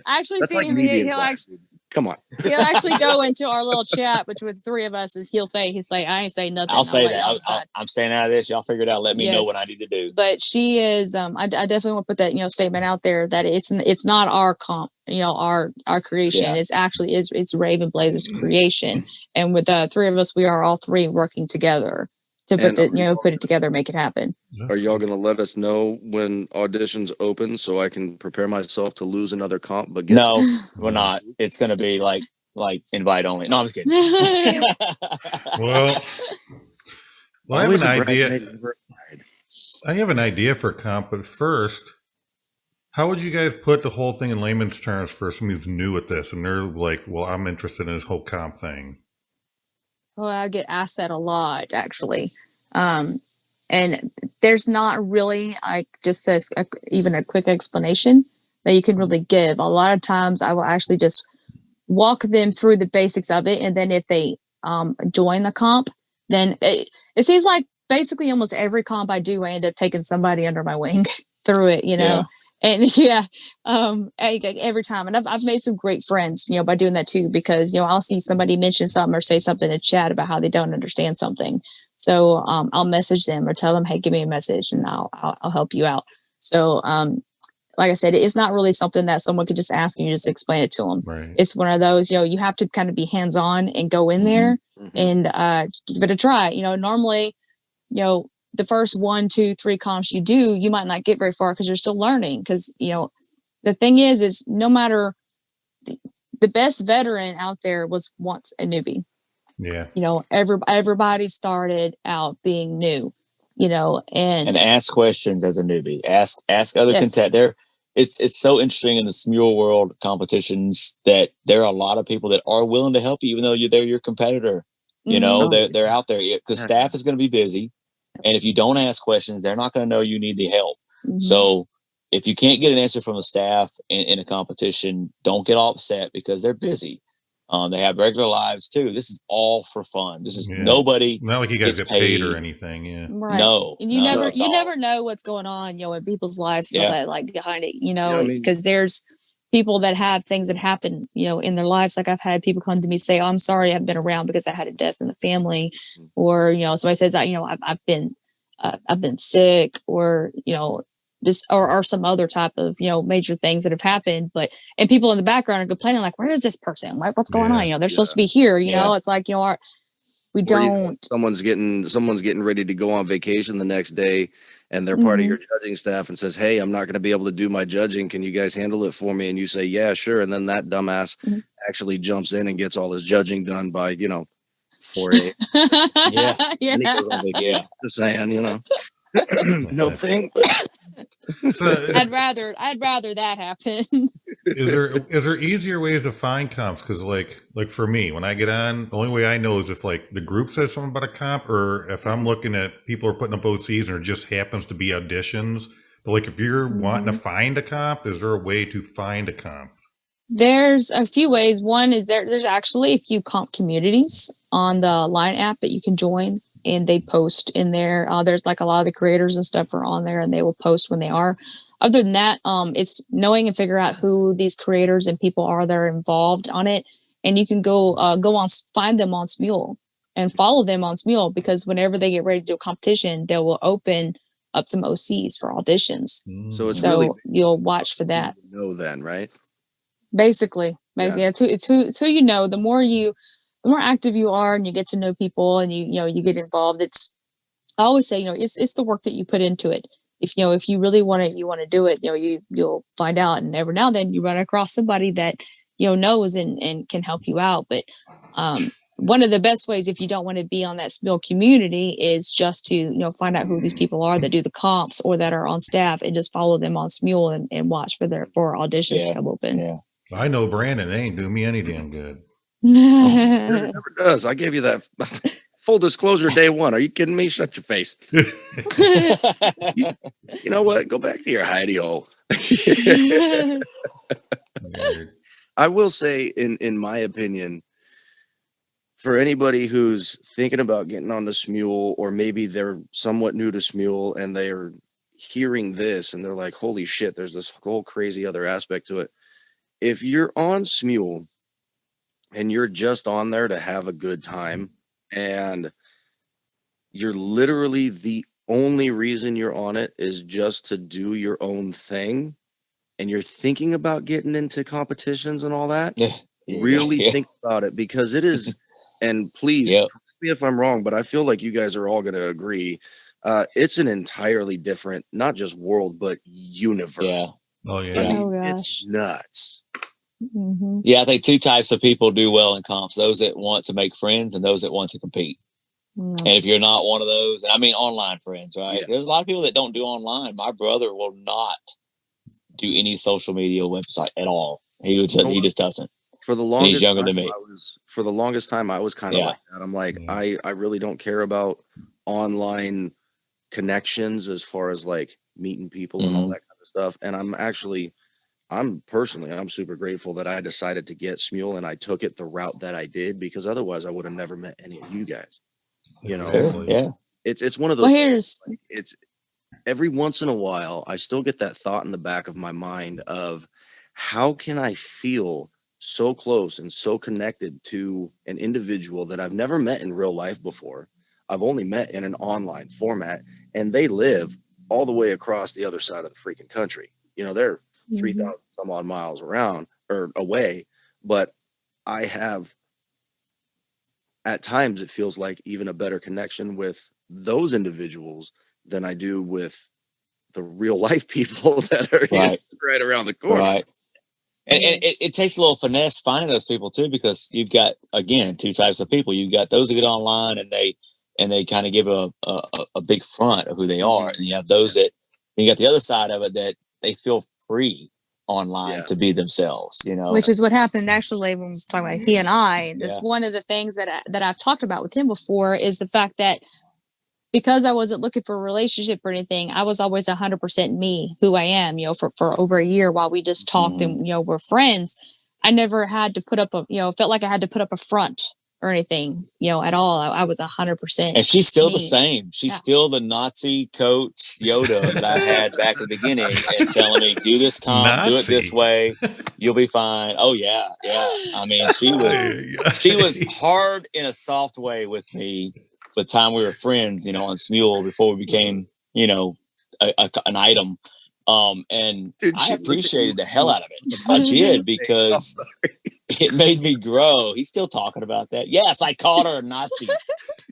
actually that's see like him. He'll actually come on. He'll actually go into our little chat between the 3 of us. He's like, I ain't saying nothing. I'll say that. I'm staying out of this. Y'all figure it out. Let me know what I need to do. But she is. I definitely want to put that statement out there that it's not our comp. Our creation. Yeah. It's actually it's Raven Blaze's creation. And with the 3 of us, we are all 3 working together to put it together, make it happen. Are y'all gonna let us know when auditions open so I can prepare myself to lose another comp? But no, we're not. It's gonna be like invite only. No, I'm just kidding. Well, I have an idea. I have an idea for comp, but first, how would you guys put the whole thing in layman's terms for somebody who's new at this and they're like, "Well, I'm interested in this whole comp thing." Well, I get asked that a lot, actually. And there's not really just even a quick explanation that you can really give. A lot of times I will actually just walk them through the basics of it. And then if they join the comp, then it seems like basically almost every comp I do, I end up taking somebody under my wing through it, Yeah. And every time. And I've made some great friends, by doing that too, because, I'll see somebody mention something or say something in chat about how they don't understand something. So I'll message them or tell them, hey, give me a message and I'll help you out. So like I said, it's not really something that someone could just ask and you just explain it to them. Right. It's one of those, you have to kind of be hands on and go in there and give it a try. Normally, the first 1, 2, 3 comps you do, you might not get very far because you're still learning. Because the thing is no matter the best veteran out there was once a newbie. Yeah. Everybody started out being new. And ask questions as a newbie. Ask other contestants. It's so interesting in the Smule World competitions that there are a lot of people that are willing to help you, even though they're your competitor. They're out there because staff is going to be busy, and if you don't ask questions, they're not going to know you need the help. So if you can't get an answer from the staff in a competition, don't get all upset because they're busy. They have regular lives too. This is all for fun. This is nobody. Not like you guys get paid or anything. Yeah. Right. No. And you never know what's going on, in people's lives, so that like behind it, because there's people that have things that happen, in their lives. Like I've had people come to me say, "Oh, I'm sorry, I haven't been around because I had a death in the family," or somebody says that I've been sick, or just or some other type of major things that have happened, and people in the background are complaining like, where is this person, like what's going on, they're supposed to be here, it's like we don't. Someone's getting ready to go on vacation the next day, and they're part of your judging staff and says, "Hey, I'm not going to be able to do my judging. Can you guys handle it for me?" And you say, "Yeah, sure." And then that dumbass actually jumps in and gets all his judging done by 4 a.m. And he goes on vacation. Just saying, no thing. So, I'd rather that happen. Is there easier ways to find comps? Because like for me, when I get on, the only way I know is if like the group says something about a comp, or if I'm looking at people are putting up OCs and it just happens to be auditions. But like if you're wanting to find a comp, is there a way to find a comp? There's a few ways. One is there's actually a few comp communities on the Line app that you can join, and they post in there. There's like a lot of the creators and stuff are on there, and they will post when they are. Other than that, it's knowing and figure out who these creators and people are that are involved on it, and you can go on, find them on Smule and follow them on Smule, because whenever they get ready to do a competition, they will open up some OCs for auditions. So it's really you'll watch for that. Then, right? Basically, it's who the more active you are, and you get to know people, and you get involved. I always say, it's the work that you put into it. If you really want to do it, you'll find out, and every now and then you run across somebody that knows and can help you out. But one of the best ways, if you don't want to be on that Smule community, is just to find out who these people are that do the comps or that are on staff, and just follow them on Smule and watch for auditions to come open. Yeah. I know Brandon, they ain't doing me any damn good. It never does. I gave you that full disclosure day one. Are you kidding me? Shut your face. You know what? Go back to your hidey hole. I will say, in my opinion, for anybody who's thinking about getting on the Smule, or maybe they're somewhat new to Smule and they're hearing this and they're like, holy shit, there's this whole crazy other aspect to it. If you're on Smule and you're just on there to have a good time, and you're literally the only reason you're on it is just to do your own thing, and you're thinking about getting into competitions and all that, really think about it, because it is, and please correct me if I'm wrong, but I feel like you guys are all going to agree, it's an entirely different, not just world, but universe. Yeah. Oh yeah. I mean, Oh, gosh. it's nuts. Yeah, I think two types of people do well in comps: those that want to make friends and those that want to compete. And if you're not one of those, I mean online friends, right? Yeah. There's a lot of people that don't do online. My brother will not do any social media website at all. He just doesn't. For the longest he's younger time, than me. For the longest time, I was kind of like that. I'm like, I really don't care about online connections as far as like meeting people and all that kind of stuff. And I'm super grateful that I decided to get Smule, and I took it the route that I did, because otherwise I would have never met any of you guys. It's one of those things, like, it's every once in a while I still get that thought in the back of my mind of, how can I feel so close and so connected to an individual that I've never met in real life before. I've only met in an online format, and they live all the way across the other side of the freaking country. you know, they're Mhm. 3,000 some odd miles around or away, but I have, at times it feels like even a better connection with those individuals than I do with the real life people that are Right. right around the corner. Right. And Yeah. it takes a little finesse finding those people too, because you've got, again, two types of people. You've got those who get online and they kind of give a big front of who they are, and you have those that, you got the other side of it that they feel free online to be themselves, you know. Which is what happened actually when we were talking about he and I. That's Yeah. one of the things that I've talked about with him before, is the fact that because I wasn't looking for a relationship or anything, I was always 100% me, who I am, you know, for over a year while we just talked and, you know, we're friends. I never had to put up a, you know, felt like I had to put up a front or anything, you know, at all. I was 100%. And she's still me. the same. She's still the Nazi coach Yoda that I had back at the beginning, and telling me, do this comp, do it this way, you'll be fine. Oh yeah. I mean, she was hard in a soft way with me for the time we were friends, you know, on Smule before we became, you know, an item. And dude, I appreciated the hell out of it. I did, because it made me grow. He's still talking about that. Yes, I called her a Nazi.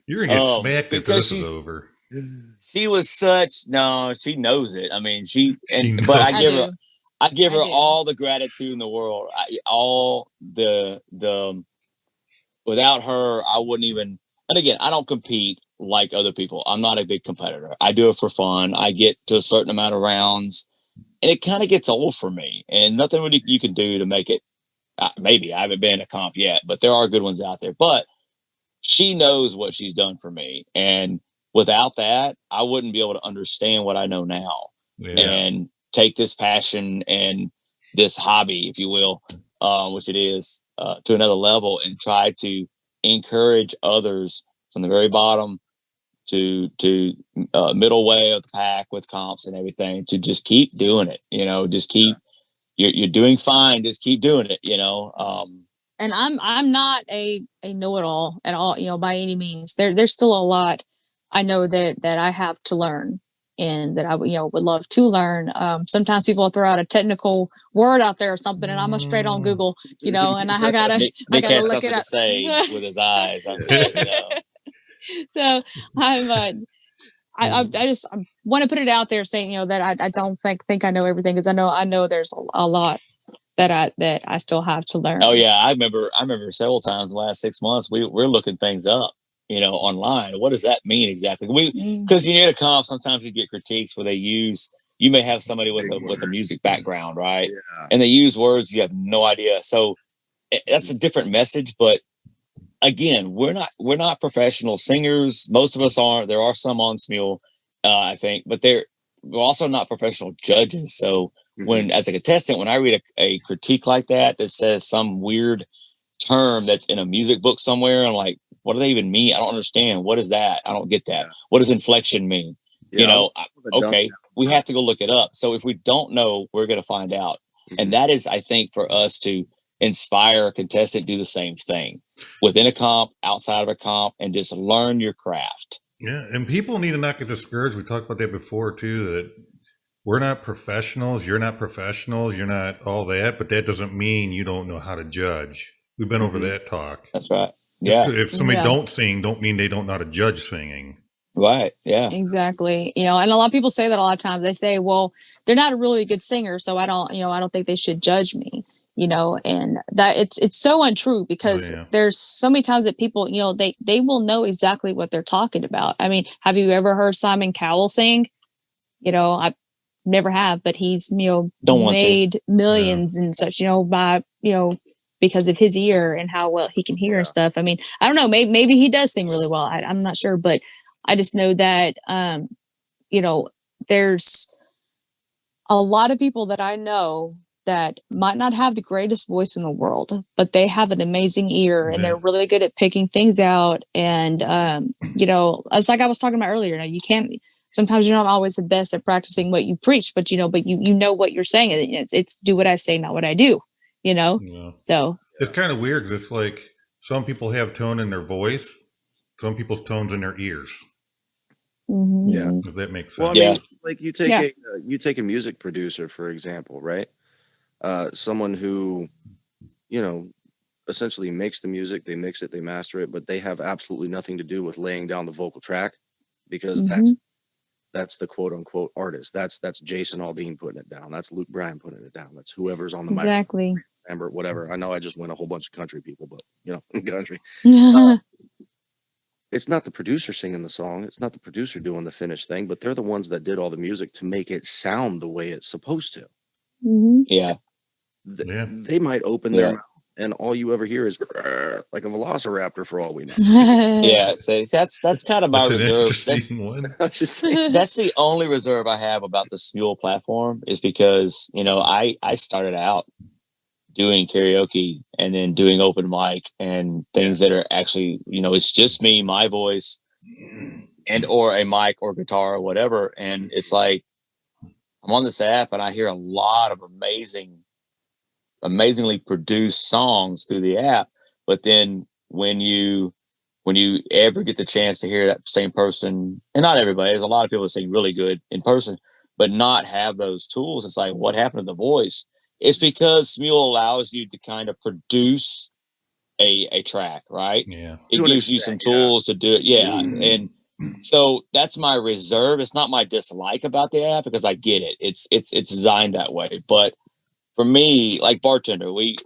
You're gonna get smacked if this is over. She was she knows it. I mean, but I give her all the gratitude in the world. Without her, I wouldn't even. And again, I don't compete like other people. I'm not a big competitor. I do it for fun. I get to a certain amount of rounds, and it kind of gets old for me. And nothing really you can do to make it. Maybe I haven't been in a comp yet, but there are good ones out there. But she knows what she's done for me, and without that, I wouldn't be able to understand what I know now, and take this passion and this hobby, if you will, which it is, to another level, and try to encourage others from the very bottom to middle way of the pack with comps and everything to just keep doing it. You know, just keep. You're doing fine. Just keep doing it. You know. And I'm not a know-it-all at all, you know, by any means. There's still a lot I know that I have to learn, and that I would love to learn. Sometimes people throw out a technical word out there or something, and I'm straight on Google, you know, and I gotta Nick look it up. To say with his eyes. You know. So I just want to put it out there, saying, you know, that I don't think I know everything, because I know there's a lot that I still have to learn. Oh yeah, I remember several times in the last 6 months we're looking things up, you know, online. What does that mean exactly? Because you need a comp, sometimes you get critiques where you may have somebody with a music background, right? Yeah. And they use words you have no idea. So that's a different message, but again, we're not professional singers. Most of us aren't. There are some on Smule, I think, but we're also not professional judges. So when, as a contestant, when I read a critique like that says some weird term that's in a music book somewhere, I'm like, what do they even mean? I don't understand. What is that? I don't get that. What does inflection mean? You know, okay, we have to go look it up. So if we don't know, we're going to find out. And that is, I think, for us to inspire a contestant, do the same thing within a comp, outside of a comp, and just learn your craft. Yeah, and people need to not get discouraged. We talked about that before too, that we're not professionals, you're not professionals, you're not all that, but that doesn't mean you don't know how to judge. We've been over that talk. That's right. Yeah. If somebody don't sing, don't mean they don't know how to judge singing. Right. Yeah. Exactly. You know, and a lot of people say that a lot of times. They say, well, they're not a really good singer, so I don't think they should judge me, you know, and that it's so untrue, because there's so many times that people, you know, they will know exactly what they're talking about. I mean, have you ever heard Simon Cowell sing? You know, I never have, but he's, you know, made millions and such, you know, by, you know, because of his ear and how well he can hear and stuff. I mean, I don't know, maybe he does sing really well. I'm not sure, but I just know that, you know, there's a lot of people that I know that might not have the greatest voice in the world, but they have an amazing ear and they're really good at picking things out. And, you know, it's like I was talking about earlier, you know, sometimes you're not always the best at practicing what you preach, but you know what you're saying. It's do what I say, not what I do, you know? Yeah. So it's kind of weird, because it's like some people have tone in their voice, some people's tone's in their ears. Yeah. If that makes sense. Well, I mean, like you take you take a music producer, for example, right? Someone who, you know, essentially makes the music, they mix it, they master it, but they have absolutely nothing to do with laying down the vocal track, because that's the quote unquote artist. That's Jason Aldean putting it down. That's Luke Bryan putting it down. That's whoever's on the mic. Exactly. Amber, whatever. I know I just went a whole bunch of country people, but you know, country. It's not the producer singing the song. It's not the producer doing the finished thing, but they're the ones that did all the music to make it sound the way it's supposed to. Yeah. They might open their mouth and all you ever hear is like a velociraptor for all we know. Yeah. So that's kind of my reserve. That's the only reserve I have about the Smule platform, is because, you know, I started out doing karaoke and then doing open mic and things that are actually, you know, it's just me, my voice, and or a mic or guitar or whatever. And it's like, I'm on this app and I hear a lot of amazingly produced songs through the app. But then when you ever get the chance to hear that same person, and not everybody, there's a lot of people that sing really good in person, but not have those tools, it's like, what happened to the voice? It's because Smule allows you to kind of produce a track, right? Yeah. It gives you some tools to do it. Yeah. And so that's my reserve. It's not my dislike about the app, because I get it. It's designed that way. But for me, like bartender, we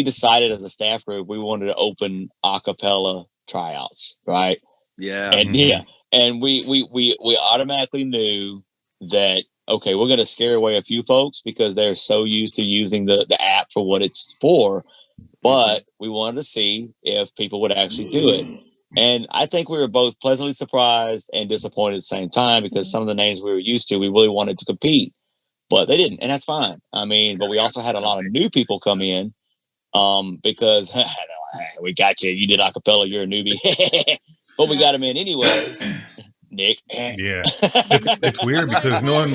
decided as a staff group we wanted to open a cappella tryouts, right? Yeah. And and we automatically knew that, okay, we're going to scare away a few folks because they're so used to using the app for what it's for, but we wanted to see if people would actually do it. And I think we were both pleasantly surprised and disappointed at the same time, because some of the names we were used to, we really wanted to compete, but they didn't. And that's fine. I mean, but we also had a lot of new people come in, because we got you. You did a cappella. You're a newbie, but we got them in anyway. Nick. Yeah. It's weird because knowing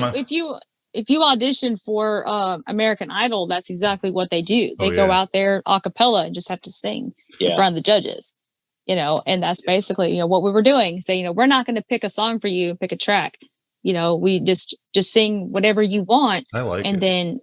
if you audition for American Idol, that's exactly what they do. They go out there a cappella and just have to sing in front of the judges, you know, and that's basically, you know, what we were doing. So, you know, we're not going to pick a song for you, pick a track, you know, we just sing whatever you want. I like and it. then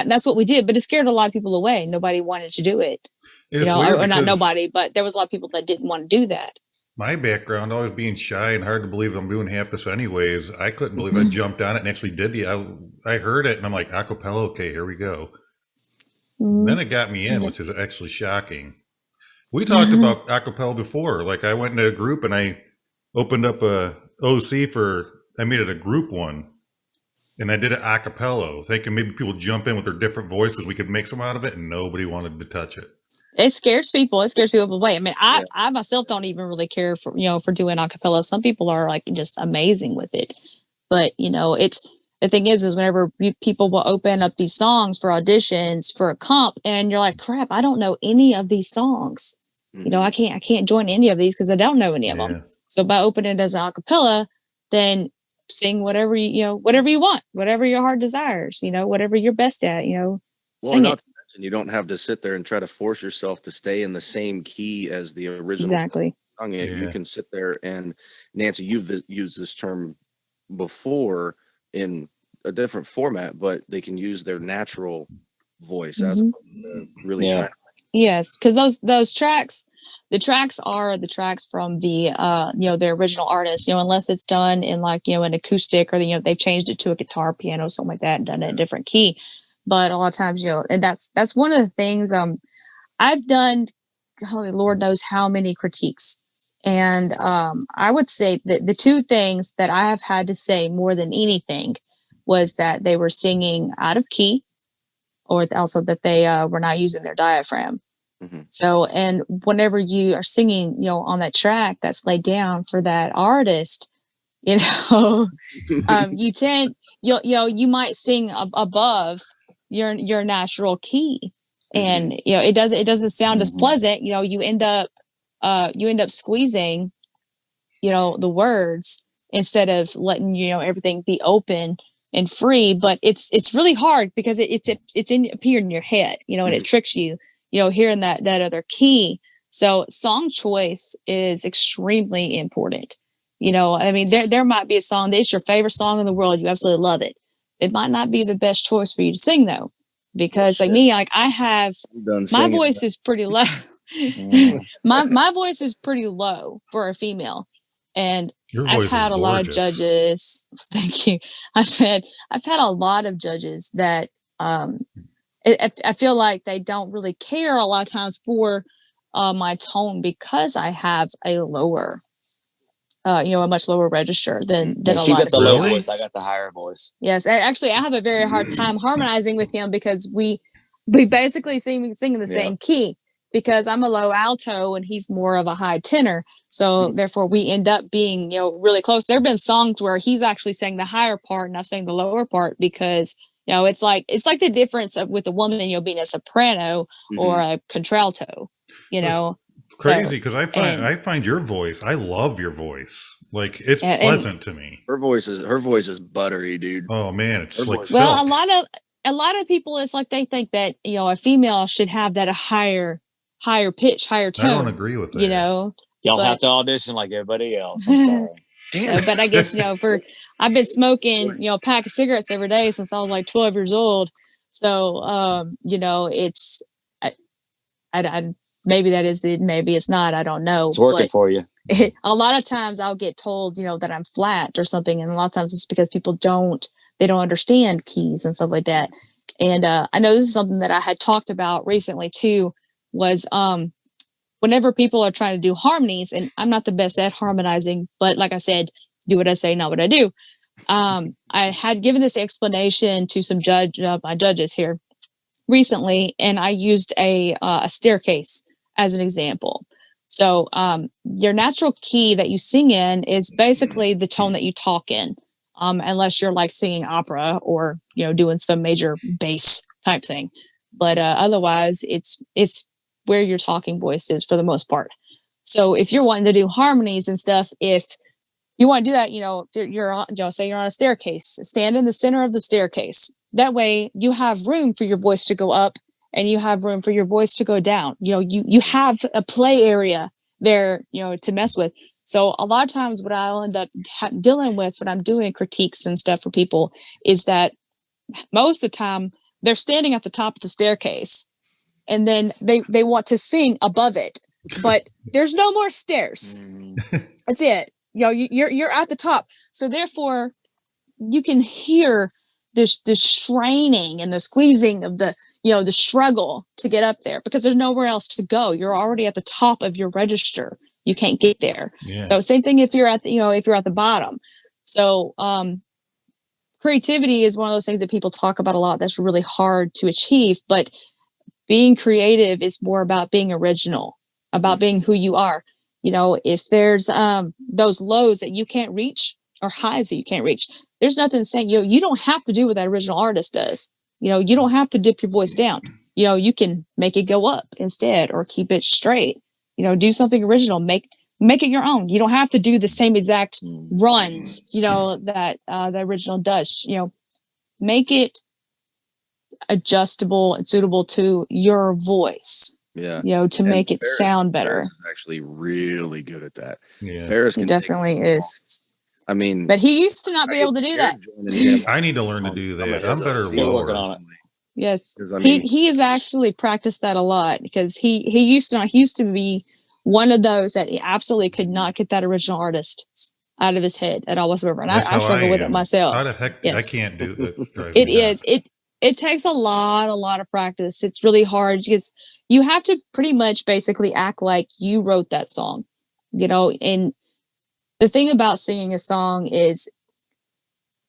that's what we did, but it scared a lot of people away. Nobody wanted to do it. It's you know, weird or not nobody, but there was a lot of people that didn't want to do that. My background, always being shy and hard to believe I'm doing half this anyways. I couldn't believe I jumped on it and actually did I heard it and I'm like, acapella, okay, here we go. Then it got me in, which is actually shocking. We talked about acapella before. Like, I went into a group and I opened up a OC I made it a group one. And I did it acapella, thinking maybe people jump in with their different voices. We could make some out of it, and nobody wanted to touch it. It scares people. It scares people away. I mean, I myself don't even really care for, you know, for doing acapella. Some people are like just amazing with it. But, you know, the thing is whenever people will open up these songs for auditions for a comp and you're like, crap, I don't know any of these songs. You know, I can't join any of these because I don't know any of them. So by opening it as an acapella, then sing whatever you want, whatever your heart desires, you know, whatever you're best at, you know, sing it. You don't have to sit there and try to force yourself to stay in the same key as the original. Exactly. You can sit there and, Nancy, you've used this term before in a different format, but they can use their natural voice as opposed to really trying. Yes, because those tracks, the tracks are the tracks from the you know, the original artist, you know, unless it's done in like, you know, an acoustic or, you know, they've changed it to a guitar, piano, something like that, and done it in a different key. But a lot of times, you know, and that's one of the things I've done, holy Lord knows how many critiques. And I would say that the two things that I have had to say more than anything was that they were singing out of key, or also that they were not using their diaphragm. So, and whenever you are singing, you know, on that track that's laid down for that artist, you know, you might sing above your natural key, and you know, it doesn't sound as pleasant. You know, you end up squeezing, you know, the words instead of letting, you know, everything be open and free. But it's really hard because it's appearing in your head, you know, and it tricks you, you know, hearing that other key. So song choice is extremely important. You know, I mean, there might be a song that's your favorite song in the world. You absolutely love it. It might not be the best choice for you to sing though, because like me, like I have my voice is pretty low. my voice is pretty low for a female, and I've had a lot of judges. Thank you. I've had a lot of judges that I feel like they don't really care a lot of times for my tone because I have a lower, a much lower register than a she lot got of the people. low voice. I got the higher voice. Yes, actually, I have a very hard time harmonizing with him because we basically sing in the same key, because I'm a low alto and he's more of a high tenor. So therefore, we end up being really close. There have been songs where he's actually sang the higher part and I've sang the lower part because it's like the difference of with a woman being a soprano or a contralto. Crazy because I find your voice. I love your voice. Like it's pleasant to me. Her voice is buttery, dude. Oh man, it's like well, silk. a lot of people, it's like they think that a female should have that a higher pitch, higher tone. I don't agree with that. Y'all have to audition like everybody else. I'm sorry. Damn. But I guess I've been smoking a pack of cigarettes every day since I was like 12 years old. So it's I maybe that is it, maybe it's not. I don't know. It's working for you. A lot of times I'll get told that I'm flat or something, and a lot of times it's because people don't understand keys and stuff like that. And I know this is something that I had talked about recently too, was whenever people are trying to do harmonies, and I'm not the best at harmonizing, but like I said, do what I say, not what I do. I had given this explanation to some my judges here recently, and I used a staircase as an example. So your natural key that you sing in is basically the tone that you talk in, unless you're like singing opera or doing some major bass type thing. But otherwise, it's where your talking voice is for the most part. So if you're wanting to do harmonies and stuff, if you want to do that, if you're on, say you're on a staircase, stand in the center of the staircase. That way you have room for your voice to go up and you have room for your voice to go down. You have a play area there, to mess with. So a lot of times what I'll end up dealing with when I'm doing critiques and stuff for people is that most of the time they're standing at the top of the staircase and then they want to sing above it, but there's no more stairs. That's it. You're at the top. So therefore you can hear this straining and the squeezing of the struggle to get up there because there's nowhere else to go. You're already at the top of your register. You can't get there. Yeah. So same thing if you're at the bottom. So creativity is one of those things that people talk about a lot. That's really hard to achieve, but being creative is more about being original, about being who you are. If there's those lows that you can't reach or highs that you can't reach, there's nothing saying you don't have to do what that original artist does. You don't have to dip your voice down. You can make it go up instead or keep it straight. Do something original. Make it your own. You don't have to do the same exact runs, that the original does. Make it adjustable and suitable to your voice. Yeah. To make it sound better. Farris is actually really good at that. Yeah. Farris he definitely is. I mean, but he used to not be able to do that. I need to learn to do that. I'm better lower. On it. Yes, he has actually practiced that a lot because he used to be one of those that he absolutely could not get that original artist out of his head at all whatsoever. And I struggle with it myself. How the heck I can't do that? It takes a lot of practice. It's really hard because you have to pretty much basically act like you wrote that song, and the thing about singing a song is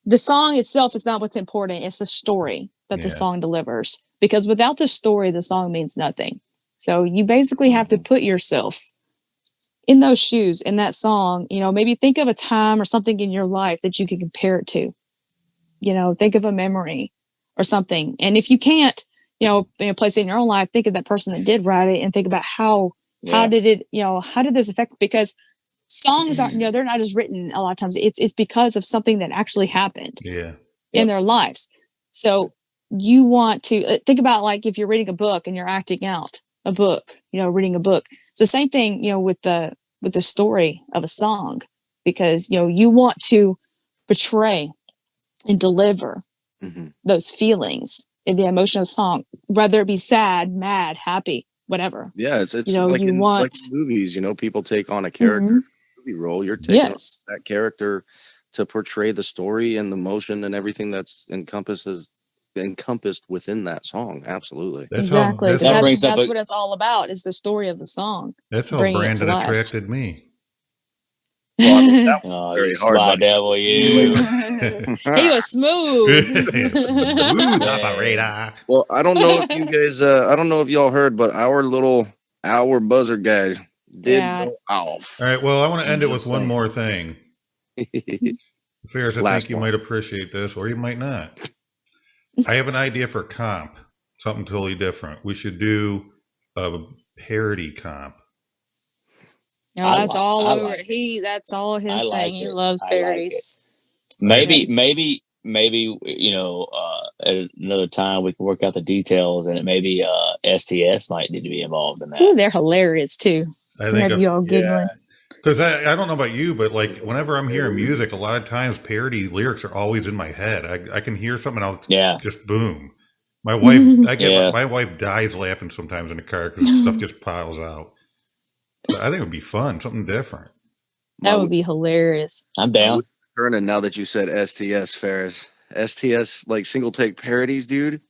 the song itself is not what's important. It's the story that the song delivers, because without the story, the song means nothing. So you basically have to put yourself in those shoes, in that song, maybe think of a time or something in your life that you can compare it to, think of a memory or something. And if you can't, place it in your own life, think of that person that did write it and think about how did this affect, because songs aren't, they're not just written a lot of times. It's because of something that actually happened in their lives. So you want to think about, like, if you're reading a book and you're acting out a book, reading a book. It's the same thing, with the story of a song. because you want to portray and deliver those feelings in the emotion of the song, whether it be sad, mad, happy, whatever. Yeah, it's like in movies, people take on a character movie role. You're taking on that character to portray the story and the emotion and everything that's encompassed within that song. Absolutely. That's what it's all about, is the story of the song. That's how Brandon attracted me. Well, I mean, that was very hard, sly devil, you. He was smooth. Smooth operator. Well, I don't know if you guys, I don't know if y'all heard, but our buzzer guy did go off. All right. Well, I want to end it with one more thing. Farris, I think you might appreciate this, or you might not. I have an idea for comp, something totally different. We should do a parody comp. No, that's all over. That's all his thing. He loves parodies. Maybe, at another time we can work out the details, and maybe STS might need to be involved in that. Ooh, they're hilarious too. I think you all giggling. Because I don't know about you, but like whenever I'm hearing music, a lot of times parody lyrics are always in my head. I can hear something, I'll just boom. My wife, my wife dies laughing sometimes in the car because stuff just piles out. So I think it would be fun, something different. That would be hilarious. I'm down. Turning now that you said STS, Farris. STS, like single take parodies, dude.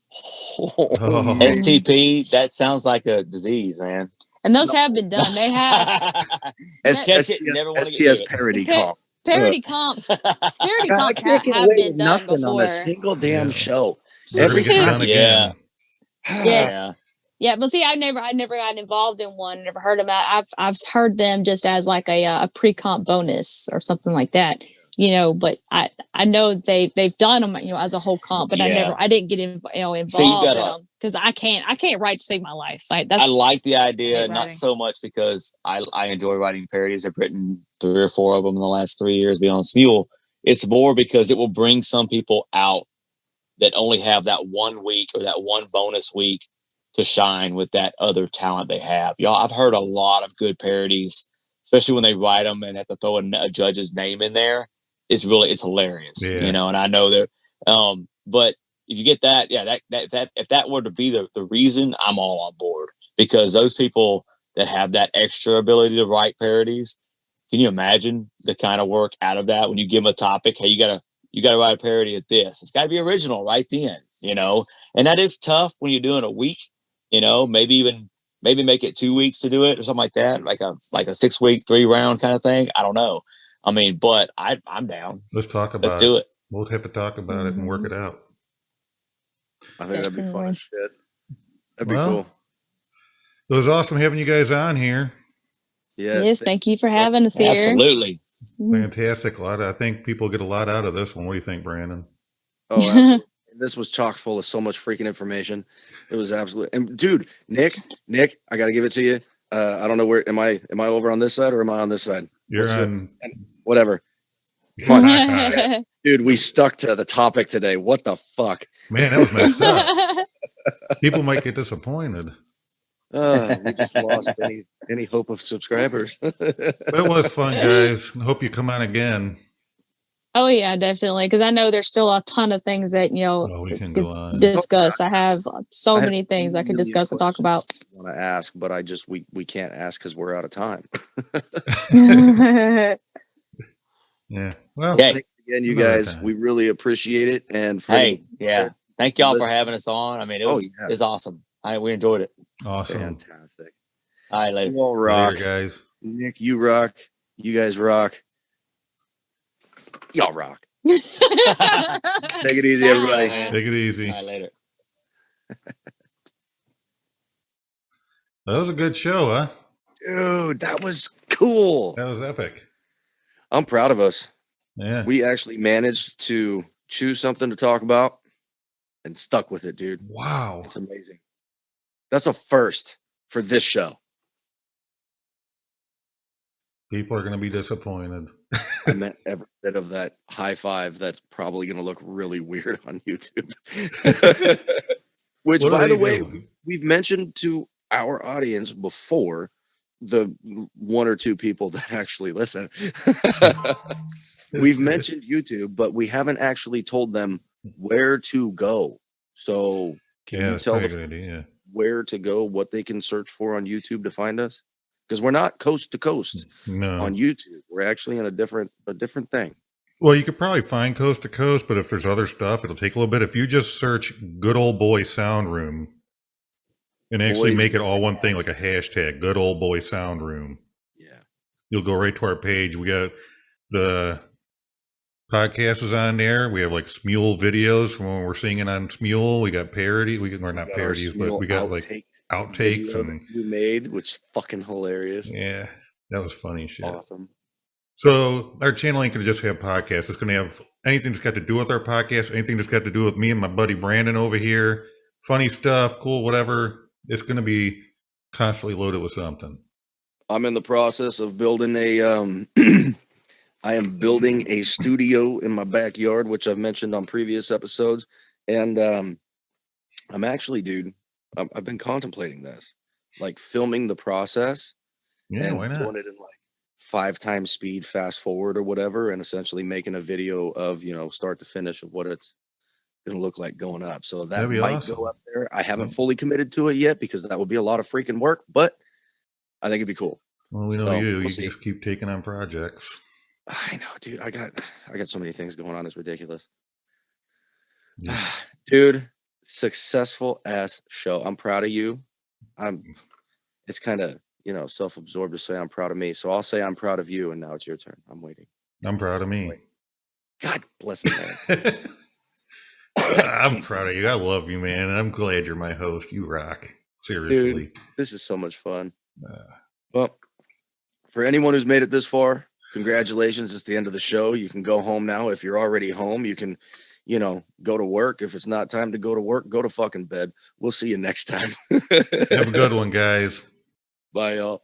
STP, that sounds like a disease, man. And those have been done. They have. STS parody comp. Parody comps. Parody comps have been done before. On a single damn show. Every time. Yes. Yeah, but see, I never got involved in one. Never heard them. I've heard them just as like a pre-comp bonus or something like that. But I know they've done them, as a whole comp, but I didn't get involved in them because I can't write to save my life. I like the idea, not so much because I enjoy writing parodies. I've written 3 or 4 of them in the last 3 years beyond Smule. It's more because it will bring some people out that only have that 1 week or that one bonus week to shine with that other talent they have. Y'all, I've heard a lot of good parodies, especially when they write them and have to throw a judge's name in there. It's hilarious, and I know they're, but if you get that, if that were to be the reason, I'm all on board, because those people that have that extra ability to write parodies, can you imagine the kind of work out of that when you give them a topic? Hey, you gotta write a parody of this. It's gotta be original right then, and that is tough when you're doing a week, maybe make it 2 weeks to do it or something like that, like a 6-week 3-round kind of thing. I don't know. I mean, but I'm down. Let's talk about it. Let's do it. We'll have to talk about it and work it out. I think that'd be fun as shit. That'd be cool. It was awesome having you guys on here. Yes, thank you for having us here. Absolutely. Fantastic. I think people get a lot out of this one. What do you think, Brandon? Oh, absolutely. This was chock full of so much freaking information. It was absolutely. And dude, Nick, I got to give it to you. I don't know where am I over on this side or am I on this side? You're on whatever. Come on. Dude, we stuck to the topic today. What the fuck? Man, that was messed up. People might get disappointed. We just lost any hope of subscribers. It was fun, guys. Hope you come on again. Oh yeah, definitely. Because I know there's still a ton of things that we can go on. discuss. I have so many things I could discuss and talk about. I want to ask, but we can't ask because we're out of time. Yeah. Well, thanks again, you guys. We really appreciate it. And thank y'all for having us on. I mean, it was awesome. We enjoyed it. Awesome. Fantastic. All right, later. You all rock. Later, guys. Nick, you rock. You guys rock. Y'all rock. Take it easy, everybody. Take it easy. All right, later. That was a good show, huh? Dude, that was cool. That was epic. I'm proud of us. Yeah. We actually managed to choose something to talk about and stuck with it, dude. Wow. It's amazing. That's a first for this show. People are going to be disappointed. I meant every bit of that high five. That's probably going to look really weird on YouTube. Which, by the way, we've mentioned to our audience before the 1 or 2 people that actually listen. We've mentioned YouTube, but we haven't actually told them where to go. So can you tell them where to go, what they can search for on YouTube to find us? Because we're not coast to coast on YouTube. We're actually in a different thing. Well, you could probably find coast to coast, but if there's other stuff, it'll take a little bit. If you just search "Good Old Boy Sound Room" and actually make it all one thing, like a hashtag, "Good Old Boy Sound Room," you'll go right to our page. We got the podcast is on there. We have like Smule videos when we're singing on Smule. We got parody. We're not parodies, but we got like outtakes and we made, which fucking hilarious. Yeah, that was funny shit. Awesome. So our channel ain't gonna just have podcasts. It's gonna have anything that's got to do with our podcast, anything that's got to do with me and my buddy Brandon over here. Funny stuff, cool, whatever. It's gonna be constantly loaded with something. I'm in the process of building a I am building a studio in my backyard, which I've mentioned on previous episodes. And I'm actually, dude, I've been contemplating this, like filming the process. Yeah, and why not? doing it in like 5 times speed, fast forward or whatever, and essentially making a video of, start to finish of what it's going to look like going up. So that might go up there. I haven't fully committed to it yet because that would be a lot of freaking work, but I think it'd be cool. Well, we know you just keep taking on projects. I know, dude. I got so many things going on. It's ridiculous. Yes. Dude, successful ass show. I'm proud of you. It's kind of, self-absorbed to say I'm proud of me. So I'll say I'm proud of you, and now it's your turn. I'm waiting. I'm proud of me. God bless you, man. I'm proud of you. I love you, man. And I'm glad you're my host. You rock. Seriously. Dude, this is so much fun. Well, for anyone who's made it this far, congratulations. It's the end of the show. You can go home now. If you're already home, you can, go to work. If it's not time to go to work, go to fucking bed. We'll see you next time. Have a good one, guys. Bye, y'all.